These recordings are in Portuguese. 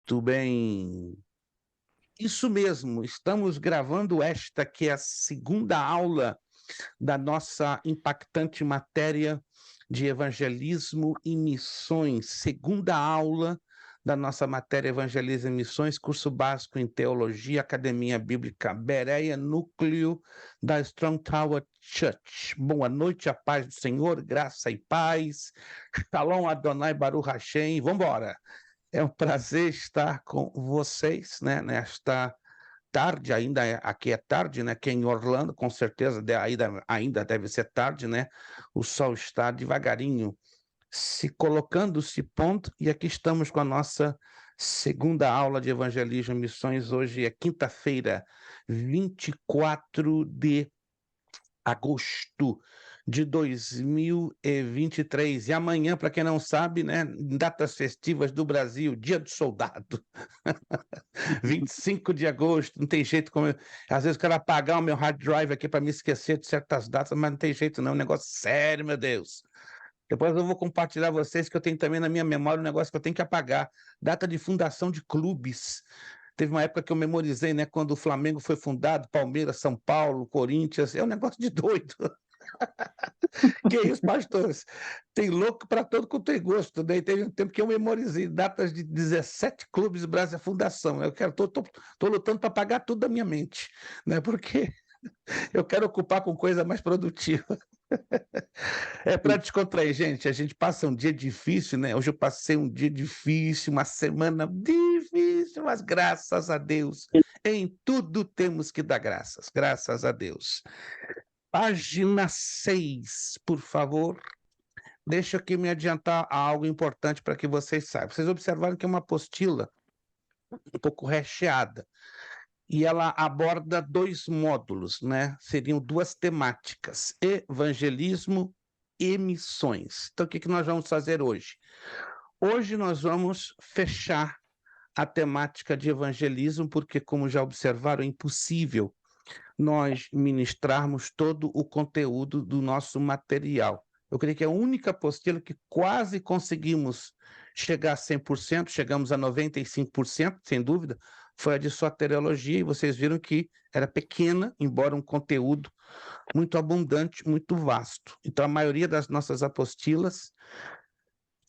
Muito bem. Isso mesmo, estamos gravando esta que é a segunda aula da nossa impactante matéria de evangelismo e missões. Segunda aula da nossa matéria Evangelismo e Missões, curso básico em Teologia, Academia Bíblica Bereia, núcleo da Strong Tower Church. Boa noite, a paz do Senhor, graça e paz. Shalom Adonai Baruch Hashem. Vamos embora. É um prazer estar com vocês, né, nesta tarde, aqui é tarde, né, aqui em Orlando, com certeza ainda deve ser tarde, né, o sol está devagarinho se colocando, se pondo, e aqui estamos com a nossa segunda aula de Evangelismo e Missões. Hoje é quinta-feira, 24 de agosto de 2023. E amanhã, para quem não sabe, né, datas festivas do Brasil, Dia do Soldado. 25 de agosto, não tem jeito como... Às vezes eu quero apagar o meu hard drive aqui para me esquecer de certas datas, mas não tem jeito não, é um negócio sério, meu Deus. Depois eu vou compartilhar vocês que eu tenho também na minha memória um negócio que eu tenho que apagar. Data de fundação de clubes. Teve uma época que eu memorizei, né, quando o Flamengo foi fundado, Palmeiras, São Paulo, Corinthians, é um negócio de doido. Que isso, pastores? Tem louco para todo quanto tem gosto, né? E teve um tempo que eu memorizei datas de 17 clubes Brasil a fundação. Eu quero, tô lutando para apagar tudo da minha mente, né? Porque eu quero ocupar com coisa mais produtiva. É para descontrair, gente. A gente passa um dia difícil, né? Hoje eu passei um dia difícil, uma semana difícil, mas graças a Deus, em tudo temos que dar graças. Graças a Deus. Página 6, por favor. Deixa eu aqui me adiantar a algo importante para que vocês saibam. Vocês observaram que é uma apostila um pouco recheada. E ela aborda dois módulos, né? Seriam duas temáticas: evangelismo e missões. Então, o que nós vamos fazer hoje? Hoje nós vamos fechar a temática de evangelismo, porque, como já observaram, é impossível nós ministrarmos todo o conteúdo do nosso material. Eu creio que é a única apostila que quase conseguimos chegar a 100%, chegamos a 95%, sem dúvida, foi a de soteriologia, e vocês viram que era pequena, embora um conteúdo muito abundante, muito vasto. Então, a maioria das nossas apostilas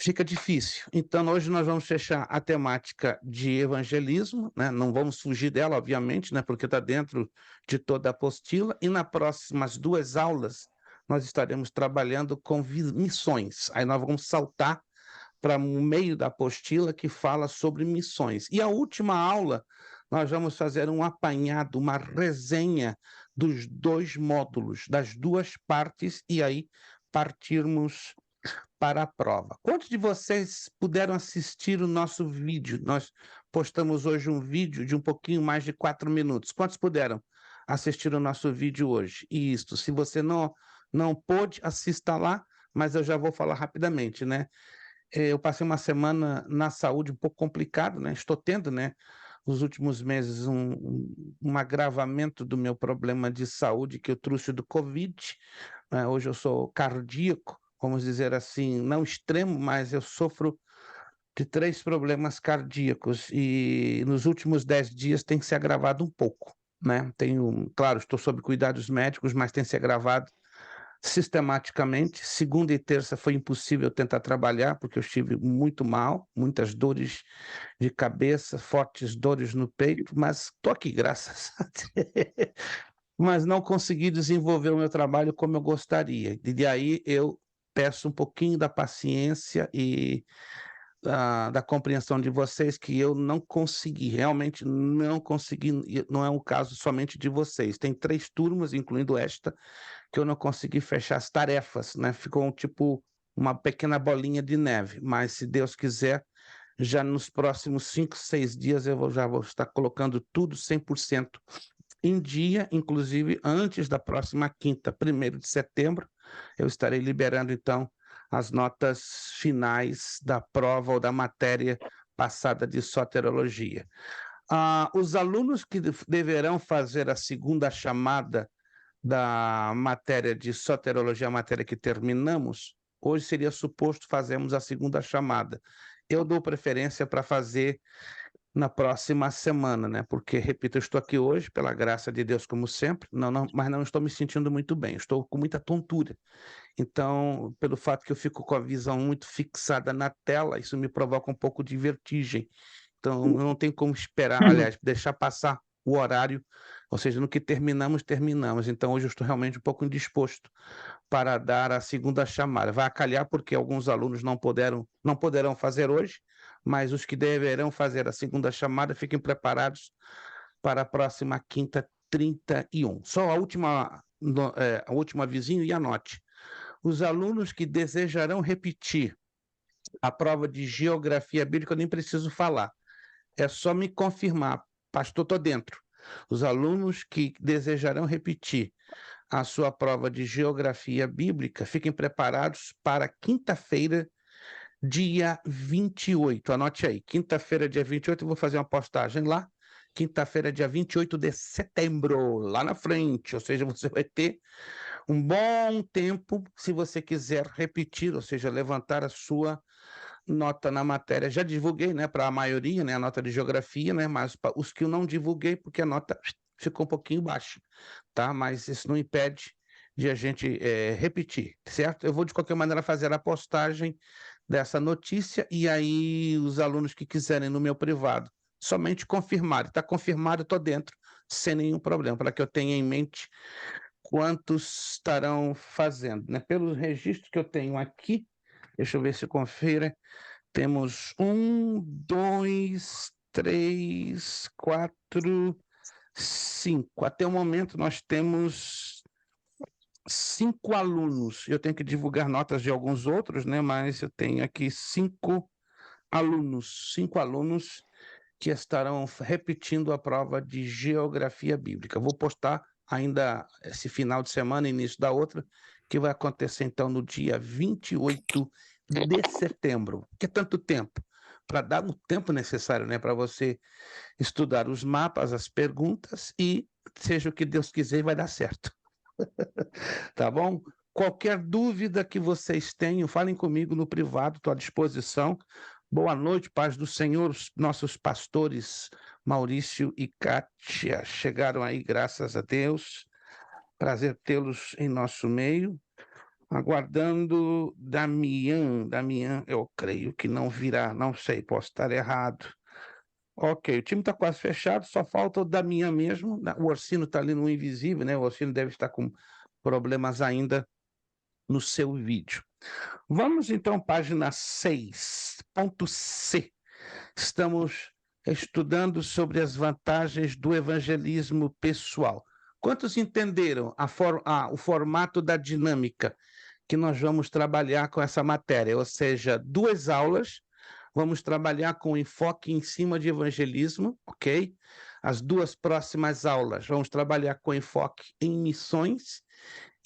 fica difícil. Então, hoje nós vamos fechar a temática de evangelismo, né? Não vamos fugir dela, obviamente, né? Porque está dentro de toda a apostila, e nas próximas duas aulas nós estaremos trabalhando com missões. Aí nós vamos saltar para o meio da apostila que fala sobre missões. E a última aula nós vamos fazer um apanhado, uma resenha dos dois módulos, das duas partes, e aí partirmos para a prova. Quantos de vocês puderam assistir o nosso vídeo? Nós postamos hoje um vídeo de um pouquinho mais de 4 minutos. Quantos puderam assistir o nosso vídeo hoje? Isso, se você não pôde, assista lá, mas eu já vou falar rapidamente, né? Eu passei uma semana na saúde um pouco complicado, né? Estou tendo, né, nos últimos meses um agravamento do meu problema de saúde que eu trouxe do Covid, né? Hoje eu sou cardíaco, vamos dizer assim, não extremo, mas eu sofro de 3 problemas cardíacos e nos últimos 10 dias tem se agravado um pouco, né? Claro, estou sob cuidados médicos, mas tem se agravado sistematicamente. Segunda e terça foi impossível tentar trabalhar, porque eu estive muito mal, muitas dores de cabeça, fortes dores no peito, mas estou aqui, graças a Deus. Mas não consegui desenvolver o meu trabalho como eu gostaria. E daí eu peço um pouquinho da paciência e da compreensão de vocês, que eu não consegui, realmente não consegui, não é um caso somente de vocês. Tem 3 turmas, incluindo esta, que eu não consegui fechar as tarefas, né? Ficou tipo uma pequena bolinha de neve, mas se Deus quiser, já nos próximos 5, 6 dias já vou estar colocando tudo 100% em dia, inclusive antes da próxima quinta, 1º de setembro, eu estarei liberando então as notas finais da prova ou da matéria passada de soteriologia. Os alunos que deverão fazer a segunda chamada da matéria de soteriologia, a matéria que terminamos, hoje seria suposto fazermos a segunda chamada. Eu dou preferência para fazer na próxima semana, né? Porque, repito, eu estou aqui hoje, pela graça de Deus, como sempre, mas não estou me sentindo muito bem, estou com muita tontura. Então, pelo fato que eu fico com a visão muito fixada na tela, isso me provoca um pouco de vertigem. Então, eu não tenho como esperar, aliás, deixar passar o horário, ou seja, no que terminamos, terminamos. Então, hoje eu estou realmente um pouco indisposto para dar a segunda chamada. Vai acalhar porque alguns alunos não poderão fazer hoje, mas os que deverão fazer a segunda chamada, fiquem preparados para a próxima quinta, 31. Só a última avisinho e anote. Os alunos que desejarão repetir a prova de geografia bíblica, eu nem preciso falar. É só me confirmar. Pastor, estou dentro. Os alunos que desejarão repetir a sua prova de geografia bíblica, fiquem preparados para quinta-feira, dia 28. Anote aí, quinta-feira, dia 28, eu vou fazer uma postagem lá. Quinta-feira, dia 28 de setembro, lá na frente. Ou seja, você vai ter um bom tempo se você quiser repetir, ou seja, levantar a sua nota na matéria. Já divulguei, né, para a maioria, né, a nota de geografia, né, mas os que eu não divulguei, porque a nota ficou um pouquinho baixa, tá? Mas isso não impede de a gente repetir, certo? Eu vou, de qualquer maneira, fazer a postagem dessa notícia e aí os alunos que quiserem no meu privado, somente confirmar. Está confirmado, estou dentro, sem nenhum problema, para que eu tenha em mente quantos estarão fazendo, né? Pelos registros que eu tenho aqui, deixa eu ver se confira, temos 1, 2, 3, 4, 5. Até o momento nós temos 5 alunos. Eu tenho que divulgar notas de alguns outros, né? Mas eu tenho aqui 5 alunos que estarão repetindo a prova de geografia bíblica. Vou postar ainda esse final de semana, início da outra, que vai acontecer então no dia 28 de setembro. Que é tanto tempo? Para dar o tempo necessário, né, para você estudar os mapas, as perguntas e seja o que Deus quiser, vai dar certo. Tá bom? Qualquer dúvida que vocês tenham, falem comigo no privado, estou à disposição. Boa noite, paz do Senhor, os nossos pastores Maurício e Kátia chegaram aí, graças a Deus. Prazer tê-los em nosso meio. Aguardando Damian, eu creio que não virá, não sei, posso estar errado. Ok, o time está quase fechado, só falta o Damian mesmo. O Orsino está ali no invisível, né? O Orsino deve estar com problemas ainda no seu vídeo. Vamos então, página 6.c. Estamos estudando sobre as vantagens do evangelismo pessoal. Quantos entenderam o formato da dinâmica que nós vamos trabalhar com essa matéria? Ou seja, 2 aulas, vamos trabalhar com enfoque em cima de evangelismo, ok? As 2 próximas aulas, vamos trabalhar com enfoque em missões.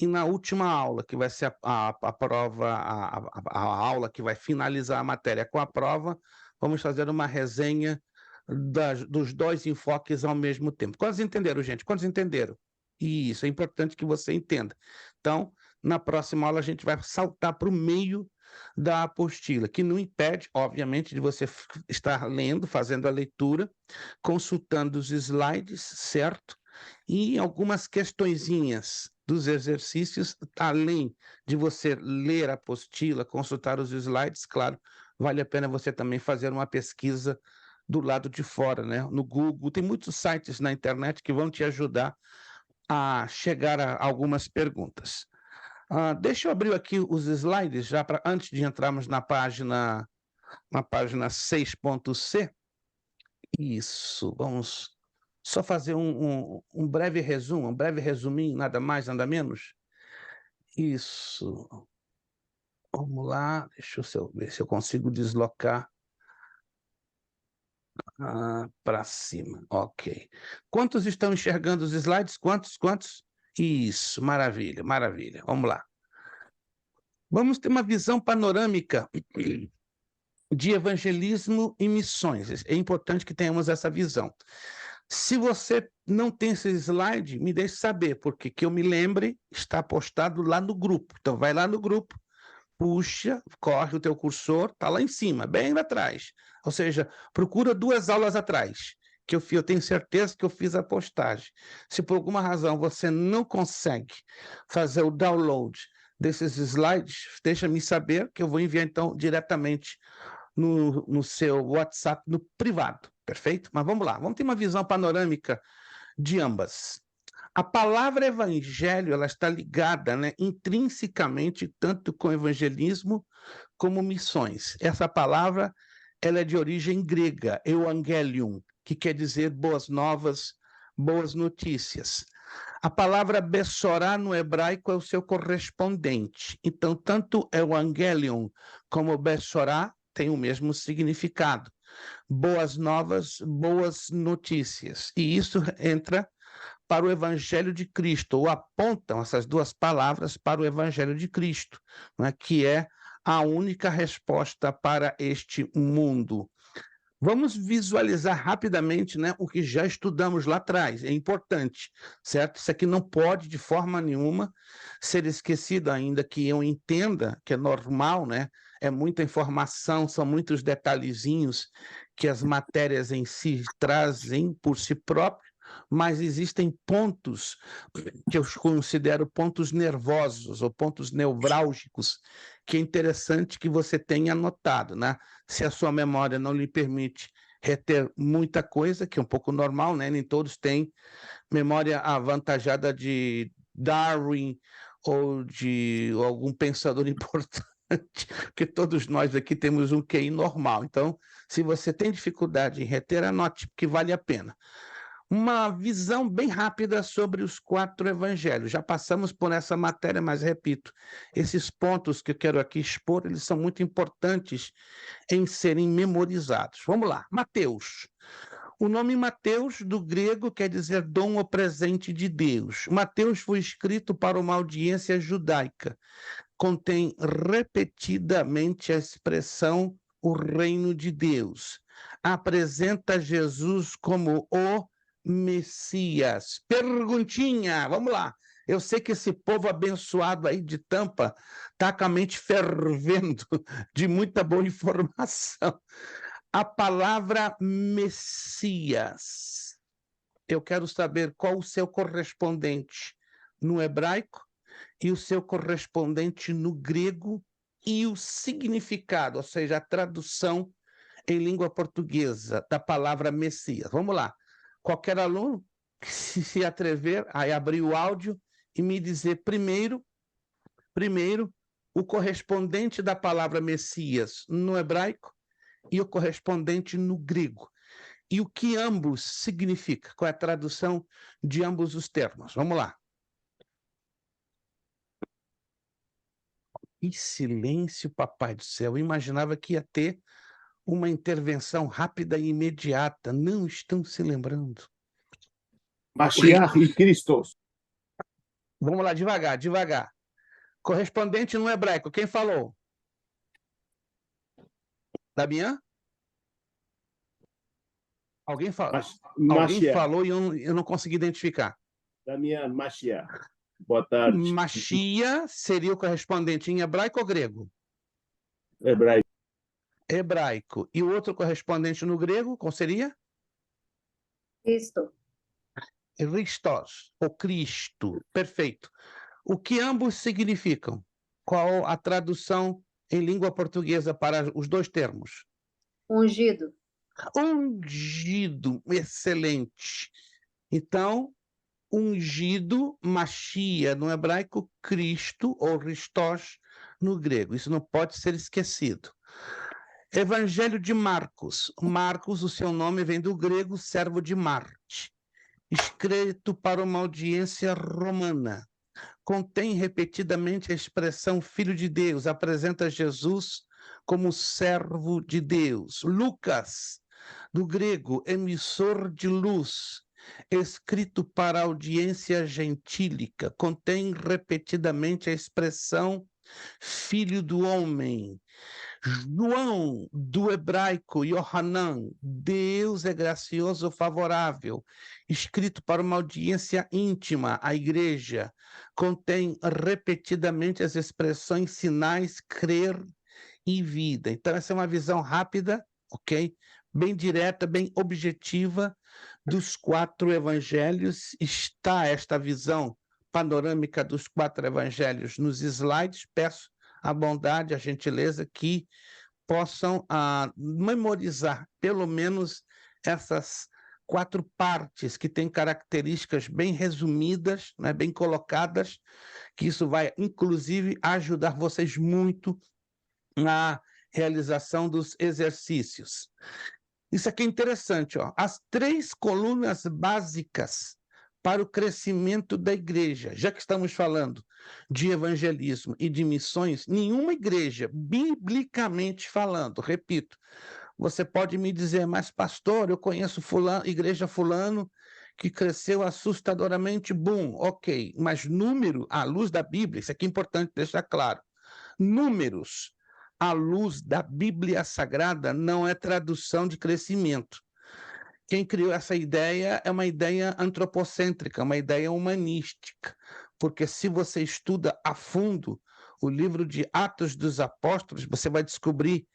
E na última aula, que vai ser a prova, a aula que vai finalizar a matéria com a prova, vamos fazer uma resenha dos 2 enfoques ao mesmo tempo. Quantos entenderam, gente? Quantos entenderam? Isso, é importante que você entenda. Então, na próxima aula, a gente vai saltar para o meio da apostila, que não impede, obviamente, de você estar lendo, fazendo a leitura, consultando os slides, certo? E algumas questõezinhas dos exercícios, além de você ler a apostila, consultar os slides, claro, vale a pena você também fazer uma pesquisa do lado de fora, né? No Google, tem muitos sites na internet que vão te ajudar a chegar a algumas perguntas. Deixa eu abrir aqui os slides já para antes de entrarmos na página 6.c. Isso, vamos só fazer um breve resumo, um breve resuminho, nada mais, nada menos. Isso. Vamos lá, deixa eu ver se eu consigo deslocar para cima. Ok. Quantos estão enxergando os slides? Quantos? Isso, maravilha, maravilha. Vamos lá. Vamos ter uma visão panorâmica de evangelismo e missões. É importante que tenhamos essa visão. Se você não tem esse slide, me deixe saber, porque que eu me lembre, está postado lá no grupo. Então, vai lá no grupo, puxa, corre o teu cursor, está lá em cima, bem lá atrás. Ou seja, procura 2 aulas atrás, que eu tenho certeza que eu fiz a postagem. Se por alguma razão você não consegue fazer o download desses slides, deixa-me saber que eu vou enviar então diretamente no seu WhatsApp, no privado, perfeito? Mas vamos lá, vamos ter uma visão panorâmica de ambas. A palavra evangelho, ela está ligada, né, intrinsecamente tanto com evangelismo como missões. Essa palavra, ela é de origem grega, evangelium, que quer dizer boas novas, boas notícias. A palavra bessorá no hebraico é o seu correspondente. Então, tanto evangelium como bessorá têm o mesmo significado. Boas novas, boas notícias. E isso entra para o Evangelho de Cristo, ou apontam essas 2 palavras para o Evangelho de Cristo, né, que é a única resposta para este mundo. Vamos visualizar rapidamente, né, o que já estudamos lá atrás, é importante, certo? Isso aqui não pode, de forma nenhuma, ser esquecido, ainda que eu entenda que é normal, né? É muita informação, são muitos detalhezinhos que as matérias em si trazem por si próprios, mas existem pontos que eu considero pontos nervosos ou pontos nevrálgicos que é interessante que você tenha anotado, né? Se a sua memória não lhe permite reter muita coisa, que é um pouco normal, né? Nem todos têm memória avantajada de Darwin ou de algum pensador importante, porque todos nós aqui temos um QI normal. Então, se você tem dificuldade em reter, anote, porque vale a pena. Uma visão bem rápida sobre os 4 evangelhos. Já passamos por essa matéria, mas repito, esses pontos que eu quero aqui expor, eles são muito importantes em serem memorizados. Vamos lá, Mateus. O nome Mateus, do grego, quer dizer dom ou presente de Deus. Mateus foi escrito para uma audiência judaica. Contém repetidamente a expressão o reino de Deus. Apresenta Jesus como o Messias. Perguntinha, vamos lá. Eu sei que esse povo abençoado aí de Tampa está com a mente fervendo de muita boa informação. A palavra Messias. Eu quero saber qual o seu correspondente no hebraico e o seu correspondente no grego e o significado, ou seja, a tradução em língua portuguesa da palavra Messias. Vamos lá. Qualquer aluno que se atrever a abrir o áudio e me dizer primeiro o correspondente da palavra Messias no hebraico e o correspondente no grego. E o que ambos significa, qual é a tradução de ambos os termos. Vamos lá. Que silêncio, papai do céu. Eu imaginava que ia ter uma intervenção rápida e imediata. Não estão se lembrando. Mashiach e Cristos. Vamos lá, devagar, devagar. Correspondente no hebraico, quem falou? Damian? Alguém falou e eu não consegui identificar. Damian, Mashiach. Boa tarde. Machia seria o correspondente em hebraico ou grego? Hebraico. Hebraico. E o outro correspondente no grego, qual seria? Cristo. Christos, ou Cristo. Perfeito. O que ambos significam? Qual a tradução em língua portuguesa para os 2 termos? Ungido. Ungido, excelente. Então, ungido, Machia no hebraico, Cristo ou Christos no grego. Isso não pode ser esquecido. Evangelho de Marcos. Marcos, o seu nome vem do grego servo de Marte. Escrito para uma audiência romana. Contém repetidamente a expressão Filho de Deus, apresenta Jesus como servo de Deus. Lucas, do grego, emissor de luz, escrito para audiência gentílica, contém repetidamente a expressão Filho do Homem. João, do hebraico, Yohanan, Deus é gracioso, favorável, escrito para uma audiência íntima, a igreja, contém repetidamente as expressões sinais, crer e vida. Então, essa é uma visão rápida, ok? Bem direta, bem objetiva dos 4 evangelhos. Está esta visão panorâmica dos 4 evangelhos nos slides. Peço a bondade, a gentileza que possam memorizar pelo menos essas 4 partes que têm características bem resumidas, né, bem colocadas, que isso vai, inclusive, ajudar vocês muito na realização dos exercícios. Isso aqui é interessante, ó. As 3 colunas básicas para o crescimento da igreja. Já que estamos falando de evangelismo e de missões, nenhuma igreja, biblicamente falando, repito, você pode me dizer, mas pastor, eu conheço fulano, igreja fulano, que cresceu assustadoramente, ok, mas número, à luz da Bíblia, isso aqui é importante deixar claro, números à luz da Bíblia Sagrada não é tradução de crescimento. Quem criou essa ideia é uma ideia antropocêntrica, uma ideia humanística, porque se você estuda a fundo o livro de Atos dos Apóstolos, você vai descobrir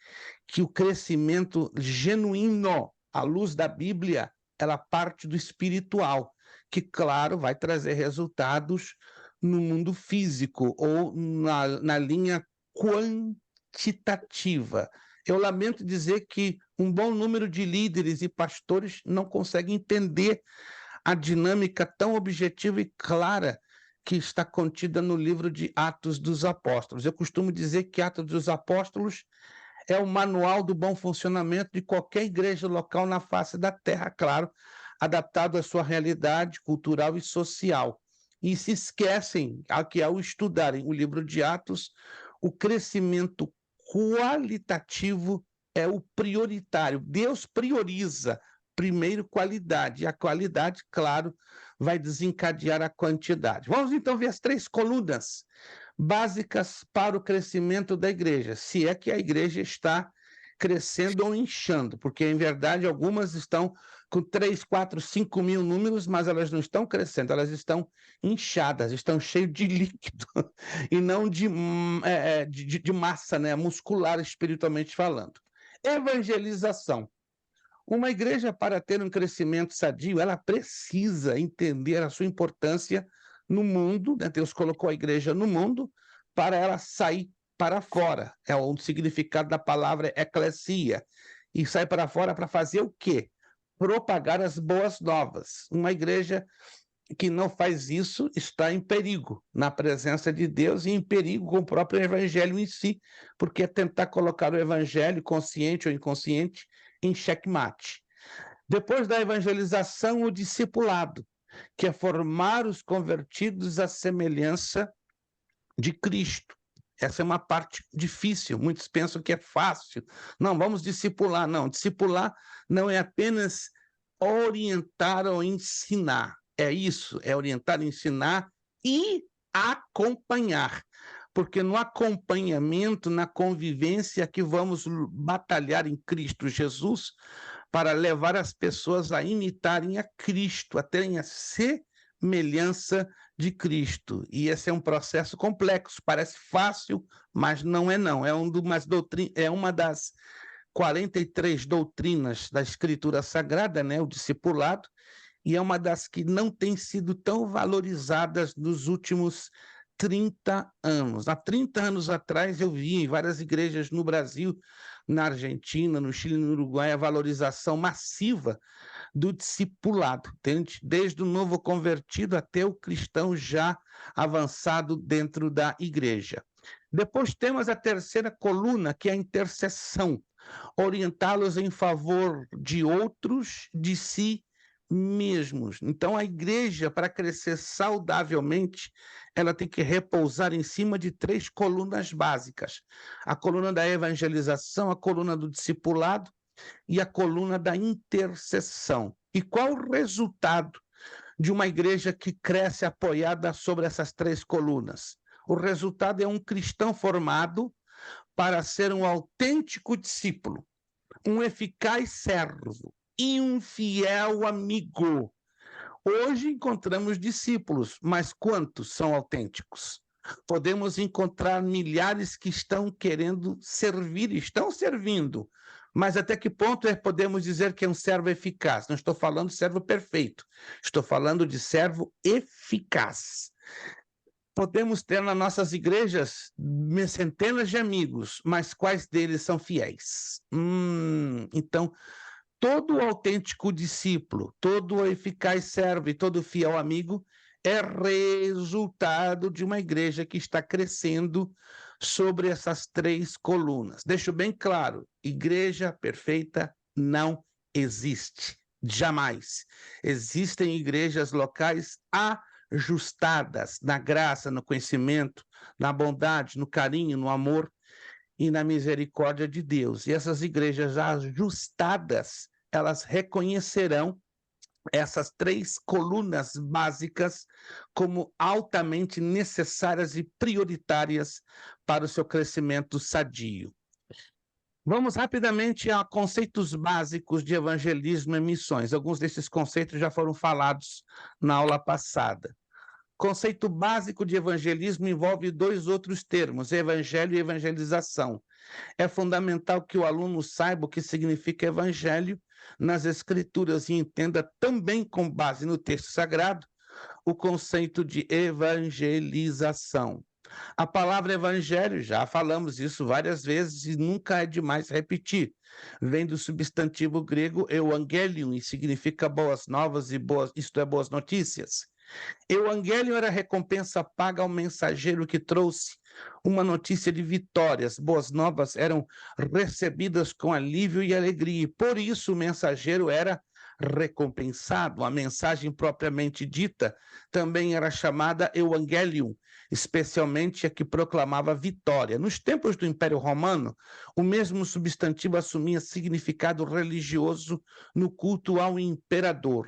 que o crescimento genuíno, à luz da Bíblia, ela parte do espiritual, que, claro, vai trazer resultados no mundo físico ou na linha quantitativa. Eu lamento dizer que um bom número de líderes e pastores não conseguem entender a dinâmica tão objetiva e clara que está contida no livro de Atos dos Apóstolos. Eu costumo dizer que Atos dos Apóstolos é o manual do bom funcionamento de qualquer igreja local na face da terra, claro, adaptado à sua realidade cultural e social. E se esquecem que, ao estudarem o livro de Atos, o crescimento qualitativo é o prioritário. Deus prioriza primeiro qualidade, e a qualidade, claro, vai desencadear a quantidade. Vamos então ver as 3 colunas básicas para o crescimento da igreja, se é que a igreja está crescendo ou inchando, porque, em verdade, algumas estão com 3, 4, 5 mil números, mas elas não estão crescendo, elas estão inchadas, estão cheias de líquido, e não de massa, né, muscular, espiritualmente falando. Evangelização. Uma igreja, para ter um crescimento sadio, ela precisa entender a sua importância no mundo, né? Deus colocou a igreja no mundo para ela sair para fora. É o significado da palavra eclesia. E sai para fora para fazer o quê? Propagar as boas novas. Uma igreja que não faz isso está em perigo na presença de Deus e em perigo com o próprio evangelho em si, porque é tentar colocar o evangelho, consciente ou inconsciente, em xeque-mate. Depois da evangelização, o discipulado, que é formar os convertidos à semelhança de Cristo. Essa é uma parte difícil, muitos pensam que é fácil. Não, vamos discipular. Não, discipular não é apenas orientar ou ensinar. É isso, é orientar, ensinar e acompanhar. Porque no acompanhamento, na convivência, que vamos batalhar em Cristo Jesus para levar as pessoas a imitarem a Cristo, a terem a semelhança de Cristo. E esse é um processo complexo, parece fácil, mas não é não. É uma das 43 doutrinas da Escritura Sagrada, né, o discipulado, e é uma das que não tem sido tão valorizadas nos últimos 30 anos. Há 30 anos atrás eu vi em várias igrejas no Brasil, na Argentina, no Chile, no Uruguai, a valorização massiva do discipulado, entende? Desde o novo convertido até o cristão já avançado dentro da igreja. Depois temos a terceira coluna, que é a intercessão, orientá-los em favor de outros, de si mesmos. Então, a igreja, para crescer saudavelmente, ela tem que repousar em cima de 3 colunas básicas: a coluna da evangelização, a coluna do discipulado e a coluna da intercessão. E qual o resultado de uma igreja que cresce apoiada sobre essas 3 colunas? O resultado é um cristão formado para ser um autêntico discípulo, um eficaz servo e um fiel amigo. Hoje encontramos discípulos, mas quantos são autênticos? Podemos encontrar milhares que estão querendo servir, estão servindo, mas até que ponto podemos dizer que é um servo eficaz? Não estou falando de servo perfeito, estou falando de servo eficaz. Podemos ter nas nossas igrejas centenas de amigos, mas quais deles são fiéis? Então, todo autêntico discípulo, todo eficaz servo e todo fiel amigo é resultado de uma igreja que está crescendo sobre essas 3 colunas. Deixo bem claro, igreja perfeita não existe, jamais. Existem igrejas locais ajustadas na graça, no conhecimento, na bondade, no carinho, no amor e na misericórdia de Deus. E essas igrejas ajustadas, elas reconhecerão essas 3 colunas básicas como altamente necessárias e prioritárias para o seu crescimento sadio. Vamos rapidamente a conceitos básicos de evangelismo e missões. Alguns desses conceitos já foram falados na aula passada. Conceito básico de evangelismo envolve 2 outros termos, evangelho e evangelização. É fundamental que o aluno saiba o que significa evangelho nas Escrituras e entenda também, com base no texto sagrado, o conceito de evangelização. A palavra evangelho, já falamos isso várias vezes e nunca é demais repetir. Vem do substantivo grego euangelion e significa boas novas e isto é, boas notícias. Euangelion era a recompensa paga ao mensageiro que trouxe uma notícia de vitórias. Boas novas eram recebidas com alívio e alegria, e por isso o mensageiro era recompensado. A mensagem propriamente dita também era chamada Evangelium, especialmente a que proclamava vitória. Nos tempos do Império Romano, o mesmo substantivo assumia significado religioso no culto ao imperador.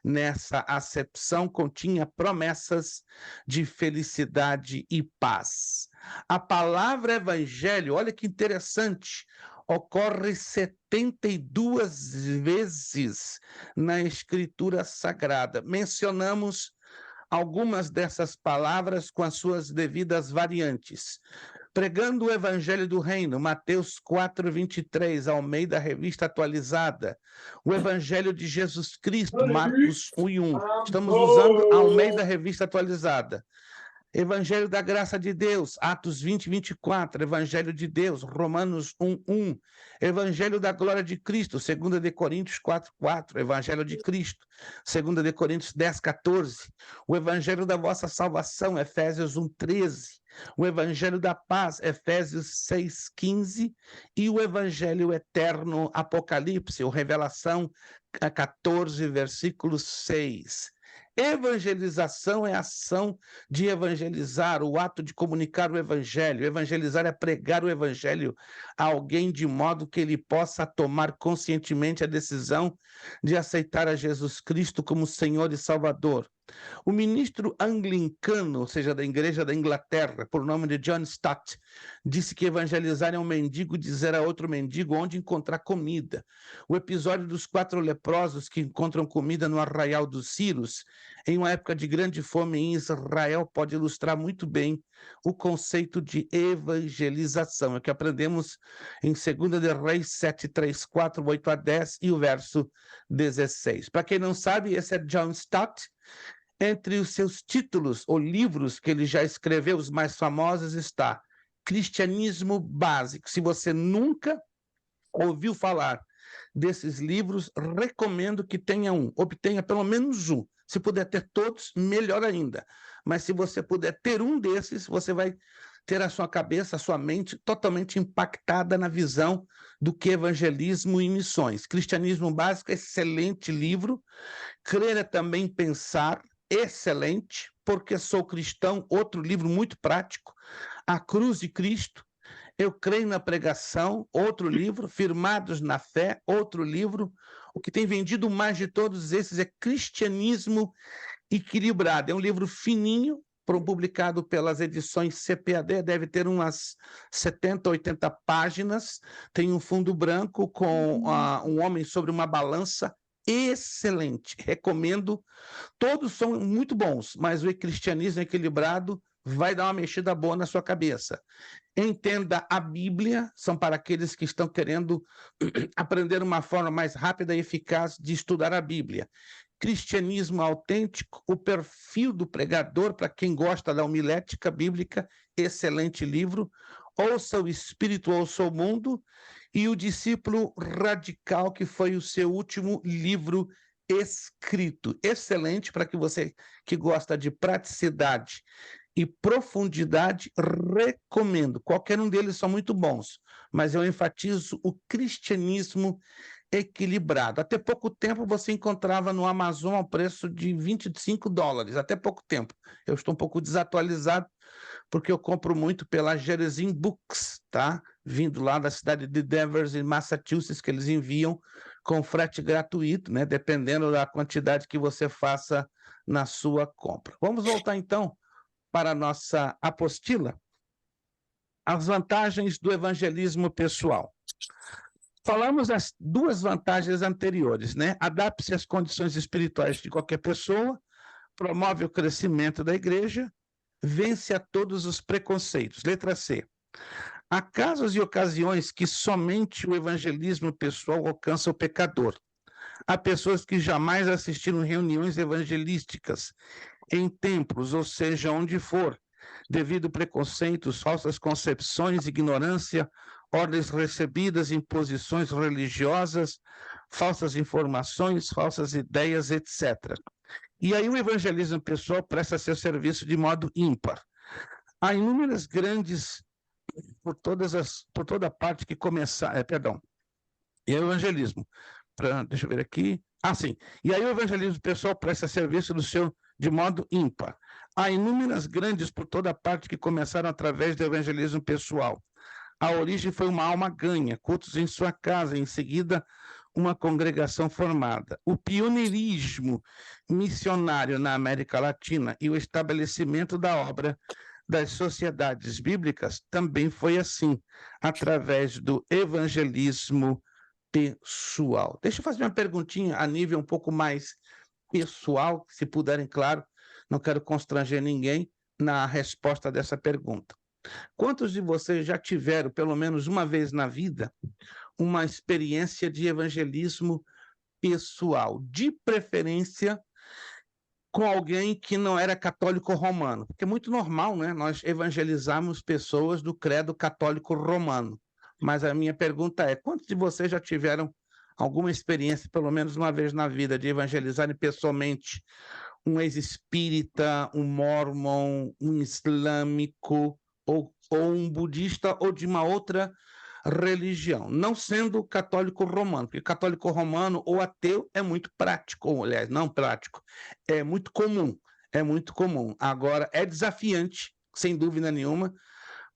Nessa acepção continha promessas de felicidade e paz. A palavra evangelho, olha que interessante, ocorre 72 vezes na Escritura Sagrada. Mencionamos algumas dessas palavras com as suas devidas variantes. Pregando o Evangelho do Reino, Mateus 4:23, Almeida Revista Atualizada. O Evangelho de Jesus Cristo, Marcos 1:1. Estamos usando a Almeida Revista Atualizada. Evangelho da Graça de Deus, Atos 20:24, Evangelho de Deus, Romanos 1:1, Evangelho da Glória de Cristo, 2 de Coríntios 4:4, Evangelho de Cristo, 2 de Coríntios 10:14, o Evangelho da vossa salvação, Efésios 1:13, o Evangelho da paz, Efésios 6:15, e o Evangelho eterno, Apocalipse, ou Revelação 14, versículo 6. Evangelização é a ação de evangelizar, o ato de comunicar o evangelho. Evangelizar é pregar o evangelho a alguém de modo que ele possa tomar conscientemente a decisão de aceitar a Jesus Cristo como Senhor e Salvador. O ministro anglicano, ou seja, da Igreja da Inglaterra, por nome de John Stott, disse que evangelizar é um mendigo dizer a outro mendigo onde encontrar comida. O episódio dos 4 leprosos que encontram comida no arraial dos Círios, em uma época de grande fome em Israel, pode ilustrar muito bem o conceito de evangelização. É o que aprendemos em 2 de Reis 7:3-4, 8-10 e o verso 16. Para quem não sabe, esse é John Stott. Entre os seus títulos ou livros que ele já escreveu, os mais famosos, está Cristianismo Básico. Se você nunca ouviu falar desses livros, recomendo que tenha um, obtenha pelo menos um. Se puder ter todos, melhor ainda. Mas se você puder ter um desses, você vai ter a sua cabeça, a sua mente totalmente impactada na visão do que evangelismo e missões. Cristianismo Básico, excelente livro. Crer é também pensar, excelente. Porque sou cristão, outro livro muito prático. A Cruz de Cristo. Eu creio na pregação, outro livro. Firmados na Fé, outro livro. O que tem vendido mais de todos esses é Cristianismo Equilibrado. É um livro fininho, publicado pelas edições CPAD, deve ter umas 70, 80 páginas, tem um fundo branco com um homem sobre uma balança, excelente, recomendo. Todos são muito bons, mas o Cristianismo Equilibrado vai dar uma mexida boa na sua cabeça. Entenda a Bíblia, são para aqueles que estão querendo aprender uma forma mais rápida e eficaz de estudar a Bíblia. Cristianismo Autêntico, o perfil do pregador, para quem gosta da homilética bíblica, excelente livro. Ouça o Espírito, ouça o Mundo, e o Discípulo Radical, que foi o seu último livro escrito. Excelente para que você que gosta de praticidade e profundidade, recomendo. Qualquer um deles são muito bons, mas eu enfatizo o cristianismo equilibrado. Até pouco tempo você encontrava no Amazon ao preço de $25, até pouco tempo. Eu estou um pouco desatualizado, porque eu compro muito pela Gerizim Books, tá? Vindo lá da cidade de Danvers, em Massachusetts, que eles enviam com frete gratuito, né? Dependendo da quantidade que você faça na sua compra. Vamos voltar, então, para a nossa apostila. As vantagens do evangelismo pessoal. Falamos das duas vantagens anteriores, né? Adapte-se às condições espirituais de qualquer pessoa, promove o crescimento da igreja, vence a todos os preconceitos. Letra C. Há casos e ocasiões que somente o evangelismo pessoal alcança o pecador. Há pessoas que jamais assistiram reuniões evangelísticas em templos, ou seja, onde for, devido a preconceitos, falsas concepções, ignorância, ordens recebidas, imposições religiosas, falsas informações, falsas ideias, etc. E aí o evangelismo pessoal presta seu serviço de modo ímpar. Há inúmeras grandes, por toda parte que começar, e o evangelismo, deixa eu ver aqui, sim, e aí o evangelismo pessoal presta serviço de modo ímpar. Há inúmeras grandes por toda parte que começaram através do evangelismo pessoal. A origem foi uma alma ganha, cultos em sua casa, em seguida uma congregação formada. O pioneirismo missionário na América Latina e o estabelecimento da obra das sociedades bíblicas também foi assim, através do evangelismo pessoal. Deixa eu fazer uma perguntinha a nível um pouco mais pessoal, se puderem, claro, não quero constranger ninguém na resposta dessa pergunta. Quantos de vocês já tiveram, pelo menos uma vez na vida, uma experiência de evangelismo pessoal, de preferência com alguém que não era católico romano? Porque é muito normal, né? Nós evangelizamos pessoas do credo católico romano. Mas a minha pergunta é, quantos de vocês já tiveram alguma experiência, pelo menos uma vez na vida, de evangelizarem pessoalmente um ex-espírita, um mormon, um islâmico, ou um budista, ou de uma outra religião, não sendo católico romano, porque católico romano ou ateu é muito prático, ou, aliás, não prático, é muito comum, é muito comum. Agora, é desafiante, sem dúvida nenhuma,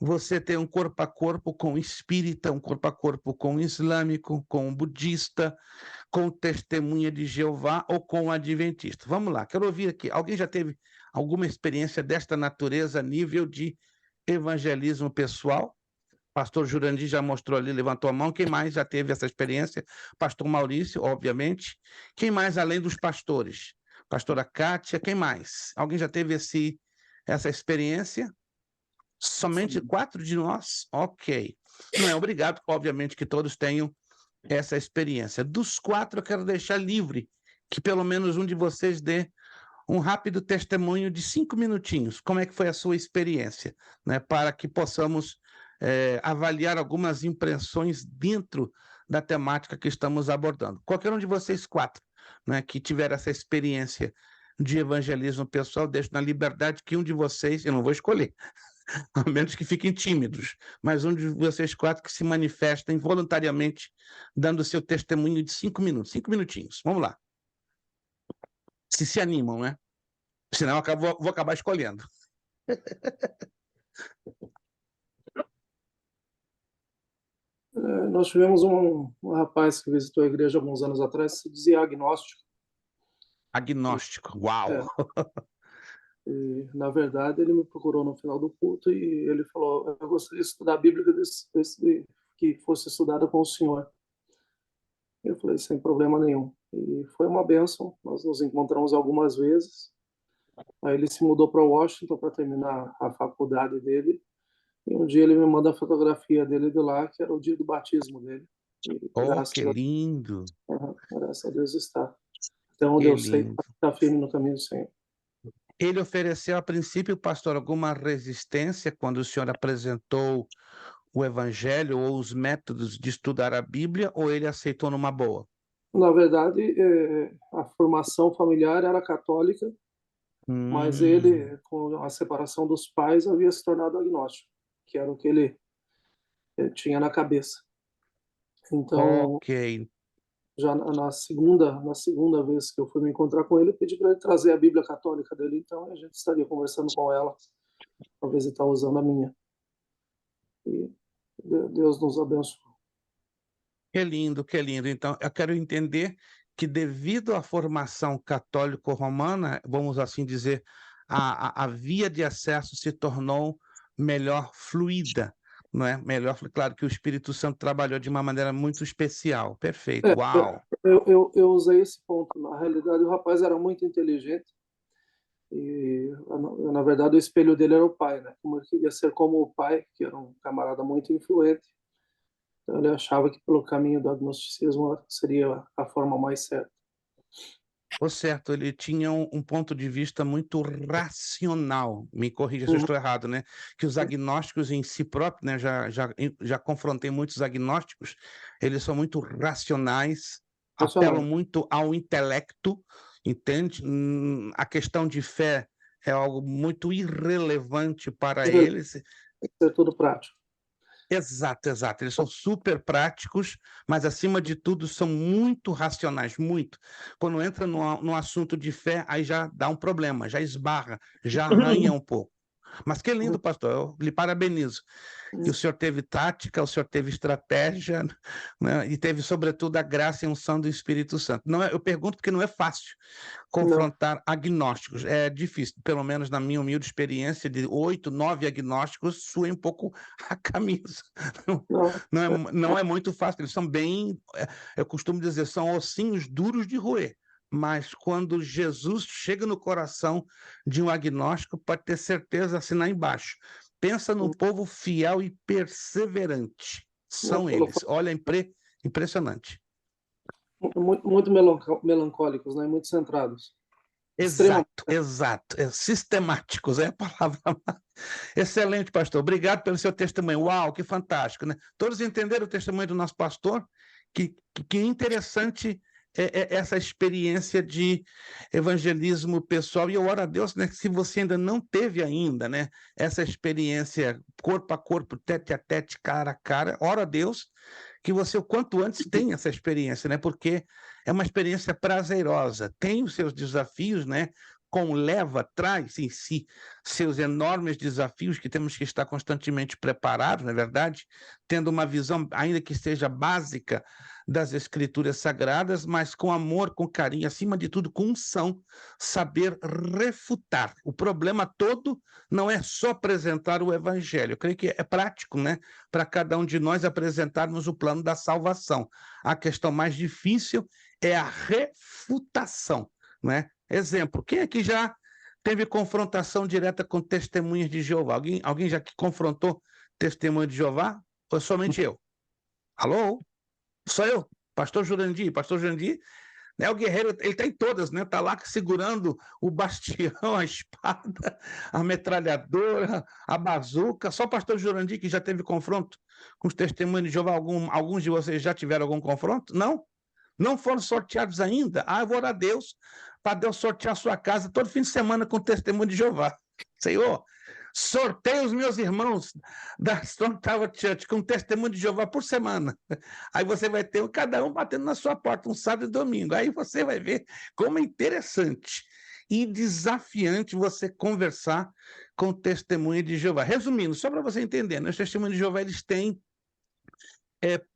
você ter um corpo a corpo com espírita, um corpo a corpo com um islâmico, com um budista, com testemunha de Jeová ou com um adventista. Vamos lá, quero ouvir aqui. Alguém já teve alguma experiência desta natureza a nível de evangelismo pessoal? Pastor Jurandir já mostrou ali, levantou a mão. Quem mais já teve essa experiência? Pastor Maurício, obviamente. Quem mais além dos pastores? Pastora Kátia, quem mais? Alguém já teve essa experiência? Somente 4 de nós? Ok. Não é obrigado, obviamente, que todos tenham essa experiência. Dos 4, eu quero deixar livre que pelo menos um de vocês dê um rápido testemunho de 5 minutinhos. Como é que foi a sua experiência, né? Para que possamos avaliar algumas impressões dentro da temática que estamos abordando. Qualquer um de vocês 4, né, que tiver essa experiência de evangelismo pessoal, deixo na liberdade que um de vocês, eu não vou escolher, a menos que fiquem tímidos, mas um de vocês 4 que se manifestem voluntariamente, dando seu testemunho de 5 minutos, 5 minutinhos. Vamos lá. Se animam, né? Senão eu vou acabar escolhendo. Nós tivemos um rapaz que visitou a igreja alguns anos atrás, se dizia agnóstico. Agnóstico, uau! E, na verdade, ele me procurou no final do culto e ele falou: eu gostaria de estudar a Bíblia que fosse estudada com o senhor. Eu falei: sem problema nenhum. E foi uma bênção. Nós nos encontramos algumas vezes. Aí ele se mudou para Washington para terminar a faculdade dele. E um dia ele me manda a fotografia dele de lá, que era o dia do batismo dele. E Oh, que lindo, graças a Deus está. Até onde que eu sei, lindo. está firme no caminho do Senhor. Ele ofereceu, a princípio, pastor, alguma resistência quando o senhor apresentou o evangelho ou os métodos de estudar a Bíblia, ou ele aceitou numa boa? Na verdade, a formação familiar era católica, mas Hum, ele, com a separação dos pais, havia se tornado agnóstico, que era o que ele tinha na cabeça. Então, ok. já na segunda vez que eu fui me encontrar com ele, eu pedi para ele trazer a Bíblia católica dele, então a gente estaria conversando com ela, talvez ele está usando a minha. E Deus nos abençoe. Que lindo, que lindo. Então, eu quero entender que, devido à formação católico-romana, vamos assim dizer, a via de acesso se tornou melhor fluida, não é? Melhor, claro que o Espírito Santo trabalhou de uma maneira muito especial. Perfeito, É, uau! eu usei esse ponto. Na realidade, o rapaz era muito inteligente e, na verdade, o espelho dele era o pai, né? Como ele queria ser como o pai, que era um camarada muito influente, então ele achava que pelo caminho do agnosticismo seria a forma mais certa. Ou certo, ele tinha um ponto de vista muito racional. Me corrija se eu Uhum. estou errado, né? Que os agnósticos em si próprios, né? Já confrontei muitos agnósticos, eles são muito racionais, apelam Racionais. muito ao intelecto, entende? A questão de fé é algo muito irrelevante para eles. Ser tudo prático. Exato, exato. Eles são super práticos, mas acima de tudo são muito racionais, muito. Quando entra no assunto de fé, aí já dá um problema, já esbarra, já arranha um pouco. Mas que lindo, pastor, eu lhe parabenizo. Que o senhor teve tática, o senhor teve estratégia, né? E teve, sobretudo, a graça e a unção do Espírito Santo. Não é, eu pergunto porque não é fácil Não, confrontar agnósticos. É difícil, pelo menos na minha humilde experiência de 8, 9 agnósticos, suem um pouco a camisa. não. Não é muito fácil, eles são bem, eu costumo dizer, são ossinhos duros de roer. Mas quando Jesus chega no coração de um agnóstico, pode ter certeza, assinar embaixo. Pensa num povo fiel e perseverante. Não, São eles. Olha, impressionante. muito melancólicos, né? Muito centrados. Extremamente. Exato, exato. Sistemáticos é a palavra. Excelente, pastor. Obrigado pelo seu testemunho. Uau, que fantástico, né? Todos entenderam o testemunho do nosso pastor? Que interessante essa experiência de evangelismo pessoal. E eu oro a Deus, né, que se você ainda não teve ainda, né, essa experiência corpo a corpo, tete a tete, cara a cara, oro a Deus que você o quanto antes tenha essa experiência, né? Porque é uma experiência prazerosa, tem os seus desafios, né? Traz em si seus enormes desafios que temos que estar constantemente preparados, não é verdade? Tendo uma visão, ainda que seja básica, das Escrituras Sagradas, mas com amor, com carinho, acima de tudo, com unção, saber refutar. O problema todo não é só apresentar o Evangelho. Eu creio que é prático, né? Para cada um de nós apresentarmos o plano da salvação. A questão mais difícil é a refutação, né? Exemplo, quem aqui já teve confrontação direta com testemunhas de Jeová? Alguém já que confrontou testemunha de Jeová? Ou somente eu? Alô? Sou eu, pastor Jurandir. Pastor Jurandir é o guerreiro, ele tem todas, né? Está lá segurando o bastião, a espada, a metralhadora, a bazuca. Só o pastor Jurandir que já teve confronto com os testemunhos de Jeová. Alguns de vocês já tiveram algum confronto? Não? Não foram sorteados ainda? Eu vou orar a Deus para Deus sortear a sua casa todo fim de semana com testemunho de Jeová. Senhor, sorteia os meus irmãos da Stone Tower Church com testemunho de Jeová por semana. Aí você vai ter cada um batendo na sua porta, um sábado e domingo. Aí você vai ver como é interessante e desafiante você conversar com testemunho de Jeová. Resumindo, só para você entender, né? Os testemunhos de Jeová, eles têm